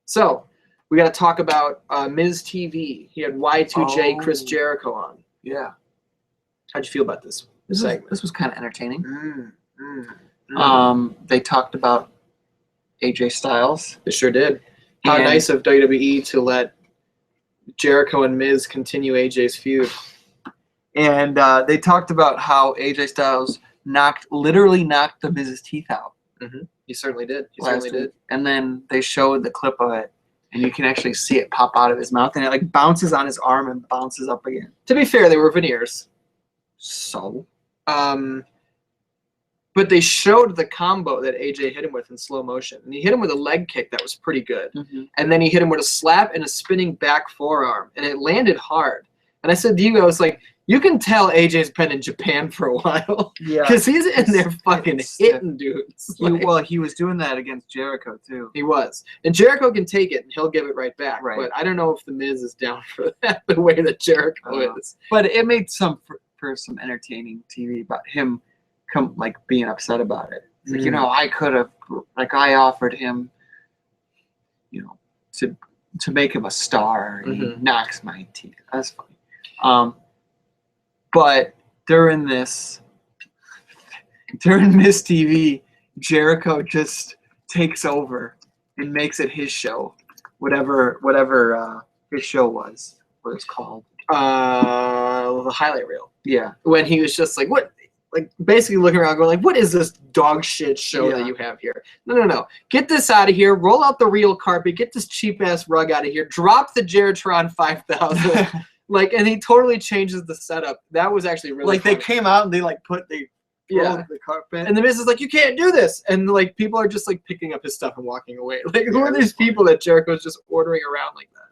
So we got to talk about Miz TV. He had Y2J Chris Jericho on. Yeah. How'd you feel about this segment? This was kind of entertaining. They talked about AJ Styles. They sure did. How nice of WWE to let Jericho and Miz continue AJ's feud. And they talked about how AJ Styles literally knocked the Miz's teeth out. He certainly did. He certainly did. And then they showed the clip of it, and you can actually see it pop out of his mouth, and it like bounces on his arm and bounces up again. To be fair, they were veneers. So, but they showed the combo that AJ hit him with in slow motion, and he hit him with a leg kick that was pretty good, and then he hit him with a slap and a spinning back forearm, and it landed hard. And I said to you, I was like, you can tell AJ's been in Japan for a while. Yeah. Because he's in there fucking hitting dudes. He was doing that against Jericho, too. He was. And Jericho can take it, and he'll give it right back. Right. But I don't know if The Miz is down for that the way that Jericho is. But it made for some entertaining TV about him being upset about it. It's like, I could have, I offered him, to make him a star, and he knocks my teeth. That's funny. But during Miz TV, Jericho just takes over and makes it his show, whatever his show was, what it's called. The highlight reel. Yeah. When he was just like, what? Like, basically looking around going, like, what is this dog shit show that you have here? No. Get this out of here. Roll out the real carpet. Get this cheap-ass rug out of here. Drop the Jeritron 5000. Like, and he totally changes the setup. That was actually really funny. They came out and they rolled the carpet. And the Miz is like, you can't do this. And, like, people are just, like, picking up his stuff and walking away. Like, who are these people that Jericho's just ordering around like that?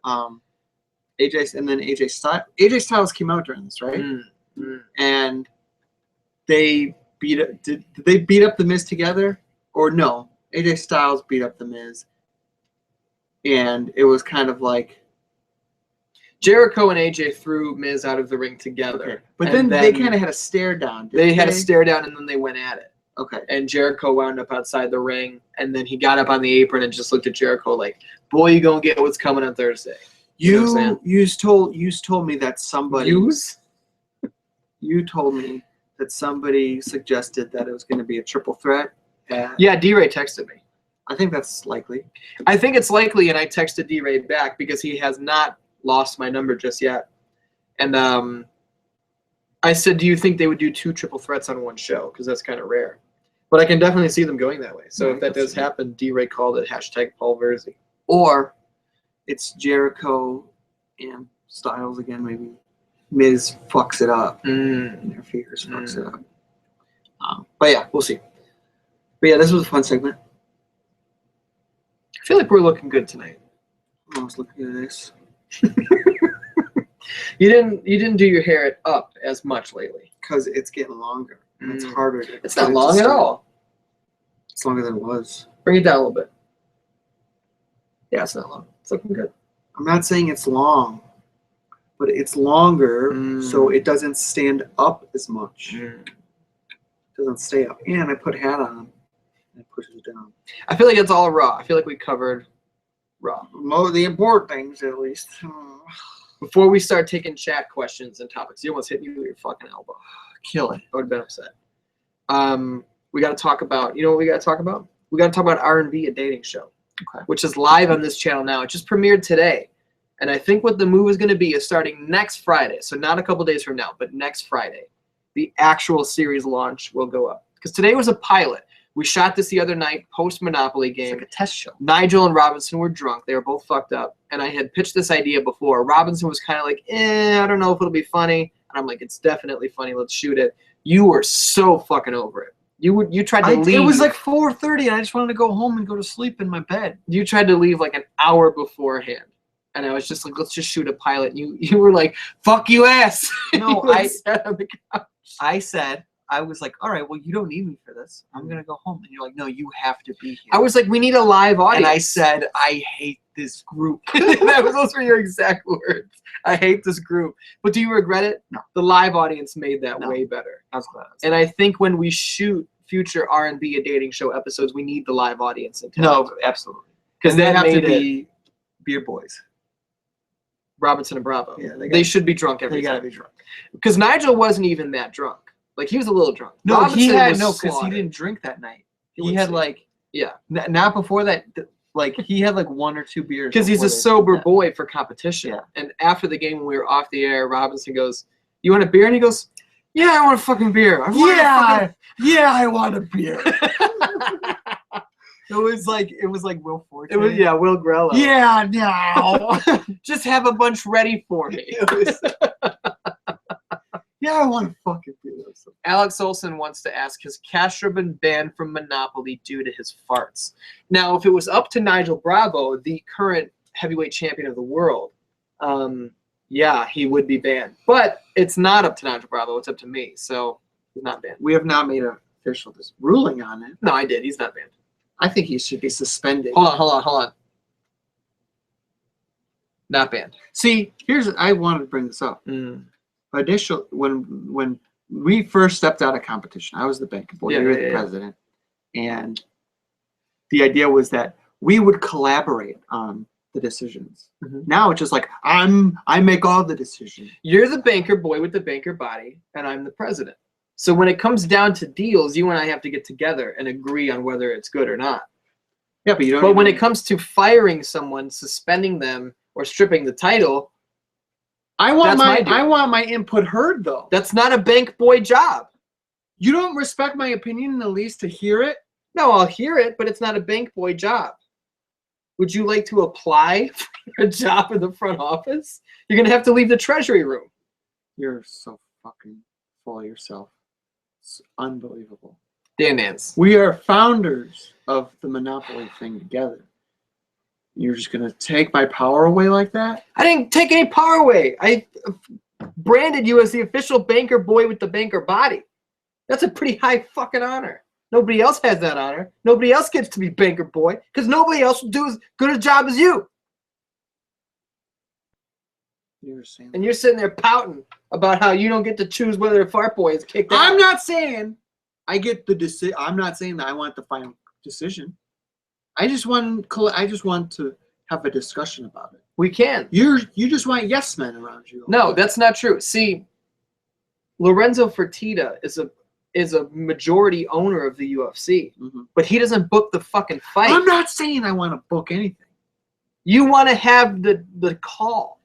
AJ Styles came out during this, right? And they did they beat up the Miz together? Or no? AJ Styles beat up the Miz. And it was kind of like Jericho and AJ threw Miz out of the ring together. Okay. But then they kind of had a stare down. They had a stare down, and then they went at it. Okay. And Jericho wound up outside the ring, and then he got up on the apron and just looked at Jericho like, boy, you gonna get what's coming on Thursday. You told me that somebody... You told me that somebody suggested that it was going to be a triple threat. Yeah, D-Ray texted me. I think that's likely. I think it's likely, and I texted D-Ray back because he has not lost my number just yet. And I said, do you think they would do 2 triple threats on one show? Because that's kind of rare. But I can definitely see them going that way. So if that does happen, D-Ray called it #Paul Verzi. Or it's Jericho and Styles again, maybe. Miz fucks it up. Interferes, fucks it up. But yeah, we'll see. But yeah, this was a fun segment. I feel like we're looking good tonight. I was looking at this. You didn't do your hair up as much lately. Because it's getting longer. And it's harder. It's not long at all. It's longer than it was. Bring it down a little bit. Yeah, it's not long. It's looking good. I'm not saying it's long, but it's longer, so it doesn't stand up as much. It doesn't stay up. And I put a hat on, and it pushes it down. I feel like it's all Raw. I feel like we covered Raw. The important things, at least. Before we start taking chat questions and topics, you almost hit me with your fucking elbow. Kill it. I would have been upset. We got to talk about, you know what we got to talk about? We got to talk about R&B, a dating show, which is live on this channel now. It just premiered today. And I think what the move is going to be is starting next Friday. So not a couple days from now, but next Friday, the actual series launch will go up. Because today was a pilot. We shot this the other night, post-Monopoly game. It's like a test show. Nigel and Robinson were drunk. They were both fucked up. And I had pitched this idea before. Robinson was kind of like, I don't know if it'll be funny. And I'm like, it's definitely funny. Let's shoot it. You were so fucking over it. You tried to leave. It was like 4:30, and I just wanted to go home and go to sleep in my bed. You tried to leave like an hour beforehand. And I was just like, let's just shoot a pilot. And you were like, fuck you ass. No, I said, I was like, all right, well, you don't need me for this. I'm going to go home. And you're like, no, you have to be here. I was like, we need a live audience. And I said, I hate this group. Those were your exact words. I hate this group. But do you regret it? No. The live audience made that way better. I was glad. And I think when we shoot future R&B, a dating show episodes, we need the live audience. No, absolutely. Because they have to be beer boys. Robinson and Bravo. Yeah, they should be drunk every time. They gotta be drunk. Because Nigel wasn't even that drunk. Like, he was a little drunk. No, Robinson because he didn't drink that night. He had like, not before that. Like, he had like 1 or 2 beers. Because he's a sober boy for competition. Yeah. And after the game, when we were off the air, Robinson goes, "You want a beer?" And he goes, "Yeah, I want a fucking beer. I want a beer." It was like Will Forte. It was Will Grella. Yeah, no. Just have a bunch ready for me. Yeah, I want a fucking beer. Alex Olson wants to ask, has Castro been banned from Monopoly due to his farts? Now, if it was up to Nigel Bravo, the current heavyweight champion of the world, yeah, he would be banned. But it's not up to Nigel Bravo. It's up to me. So he's not banned. We have not made an official ruling on it. No, I did. He's not banned. I think he should be suspended. Hold on. Not banned. See, I wanted to bring this up. Initially, when we first stepped out of competition, I was the banker boy, you were the president, and the idea was that we would collaborate on the decisions. Mhm. Now it's just like I make all the decisions. You're the banker boy with the banker body, and I'm the president. So when it comes down to deals, you and I have to get together and agree on whether it's good or not. Yeah, but you don't. But when even- it comes to firing someone, suspending them, or stripping the title, I want that's my deal. input heard though. that's not a bank boy job. You don't respect my opinion in the least to hear it. No, I'll hear it, but it's not a bank boy job. Would you like to apply for a job in the front office? You're going to have to leave the treasury room. You're so fucking full of yourself. It's unbelievable. Dan Nance. We are founders of the monopoly thing together. You're just gonna take my power away like that? I didn't take any power away. I branded you as the official banker boy with the banker body. That's a pretty high fucking honor. Nobody else has that honor. Nobody else gets to be banker boy because nobody else will do as good a job as you. You're saying And you're sitting there pouting about how you don't get to choose whether a fart boy is kicked out. I'm not saying I get the decision. I'm not saying that I want the final decision. I just want to have a discussion about it. We can. You just want yes men around you. No, that's not true. See, Lorenzo Fertitta is a majority owner of the UFC, but he doesn't book the fucking fight. I'm not saying I want to book anything. You want to have the call.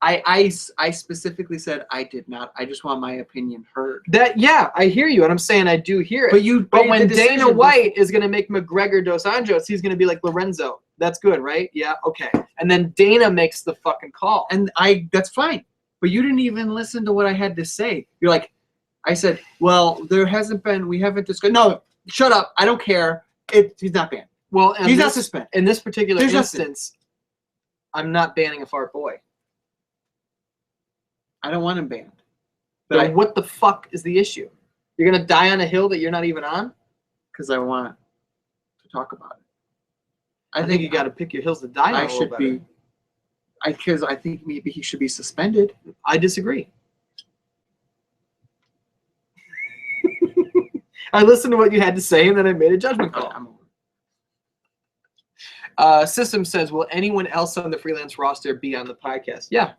I specifically said I did not. I just want my opinion heard. Yeah, I hear you, and I'm saying I do hear it. But when Dana White is going to make McGregor Dos Anjos, he's going to be like, Lorenzo, that's good, right? Yeah, okay. And then Dana makes the fucking call. And that's fine. But you didn't even listen to what I had to say. You're like, I said, well, we haven't discussed. No, shut up. I don't care. He's not banned. Well, he's not suspended. In this particular There's instance, I'm not banning a fart boy. I don't want him banned. But what the fuck is the issue? You're going to die on a hill that you're not even on? Because I want to talk about it. I think you got to pick your hills to die on. I should be. Because I think maybe he should be suspended. I disagree. I listened to what you had to say, and then I made a judgment call. System says, will anyone else on the freelance roster be on the podcast? Yeah.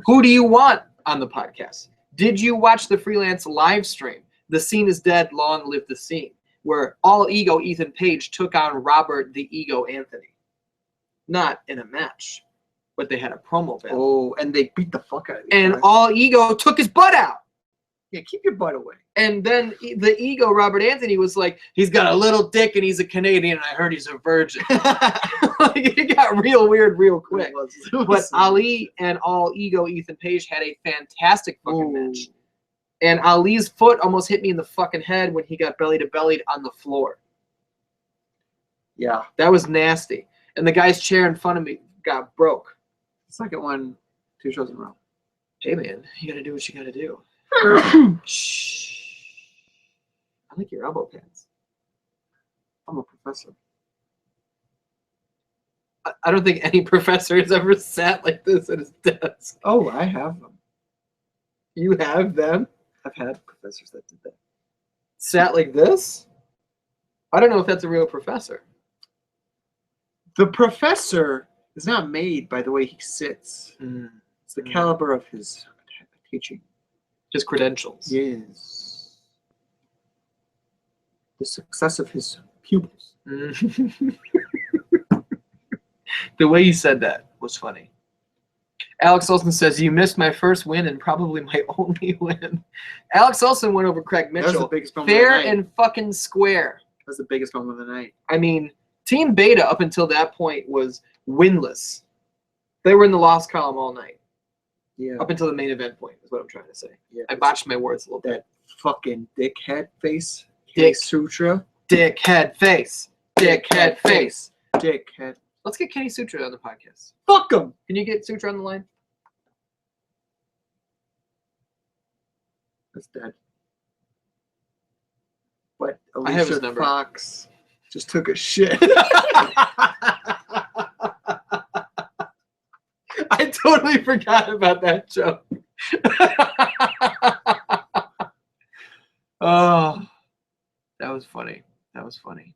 Who do you want on the podcast? Did you watch the freelance live stream? The Scene is Dead, Long Live the Scene, where All Ego Ethan Page took on Robert the Ego Anthony. Not in a match, but they had a promo battle. Oh, and they beat the fuck out of him. And All Ego took his butt out. Yeah, keep your butt away. And then the Ego, Robert Anthony, was like, he's got a little dick and he's a Canadian, and I heard he's a virgin. It got real weird real quick. But Ali and All Ego Ethan Page had a fantastic fucking match. And Ali's foot almost hit me in the fucking head when he got belly to bellied on the floor. Yeah. That was nasty. And the guy's chair in front of me got broke. Second one, 2 shows in a row. Hey, man, you got to do what you got to do. Shh. I like your elbow pads. I'm a professor. I don't think any professor has ever sat like this at his desk. Oh, I have them. You have them? I've had professors that did that. Sat like this? I don't know if that's a real professor. The professor is not made by the way he sits. It's the caliber of his teaching. His credentials. Yes. The success of his pupils. The way he said that was funny. Alex Olsen says, you missed my first win and probably my only win. Alex Olsen went over Craig Mitchell. That was the biggest moment fair of the night. and fucking square. That was the biggest moment of the night. I mean, Team Beta up until that point was winless. They were in the loss column all night. Yeah. Up until the main event point is what I'm trying to say. Yeah, I botched my words a little bit. That fucking dickhead face. Dick Sutra. Dickhead face. Dickhead face. Dickhead. Let's get Kenny Sutra on the podcast. Fuck him. Can you get Sutra on the line? That's dead. But I have his Alicia number. Fox just took a shit. I totally forgot about that joke. Oh, that was funny. That was funny.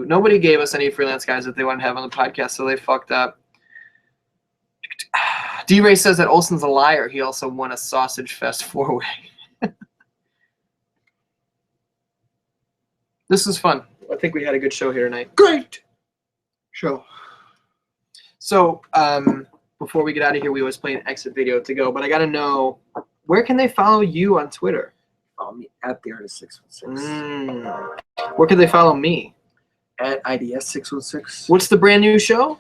Nobody gave us any freelance guys that they wanted to have on the podcast, so they fucked up. D-Ray says that Olsen's a liar. He also won a Sausage Fest 4-way. This is fun. I think we had a good show here tonight. Great show. So, before we get out of here, we always play an exit video to go, but I got to know, where can they follow you on Twitter? Follow me at the artist 616. Where can they follow me? At IDS 616. What's the brand new show?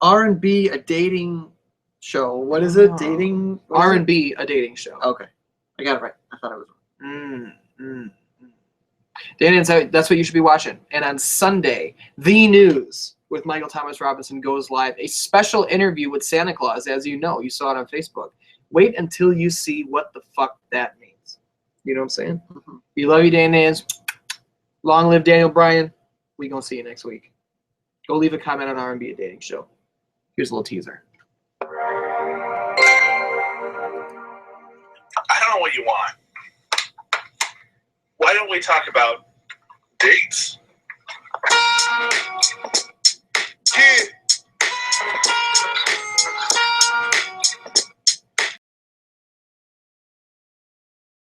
R&B, a dating show. What is it? Dating? R&B, a dating show. Okay. I got it right. I thought it was Dan, that's what you should be watching. And on Sunday, The News with Michael Thomas Robinson goes live. A special interview with Santa Claus, as you know. You saw it on Facebook. Wait until you see what the fuck that means. You know what I'm saying? Mm-hmm. We love you, Dan Nans. Long live Daniel Bryan. We gonna see you next week. Go leave a comment on R&B, a dating show. Here's a little teaser. I don't know what you want. Why don't we talk about dates? Yeah.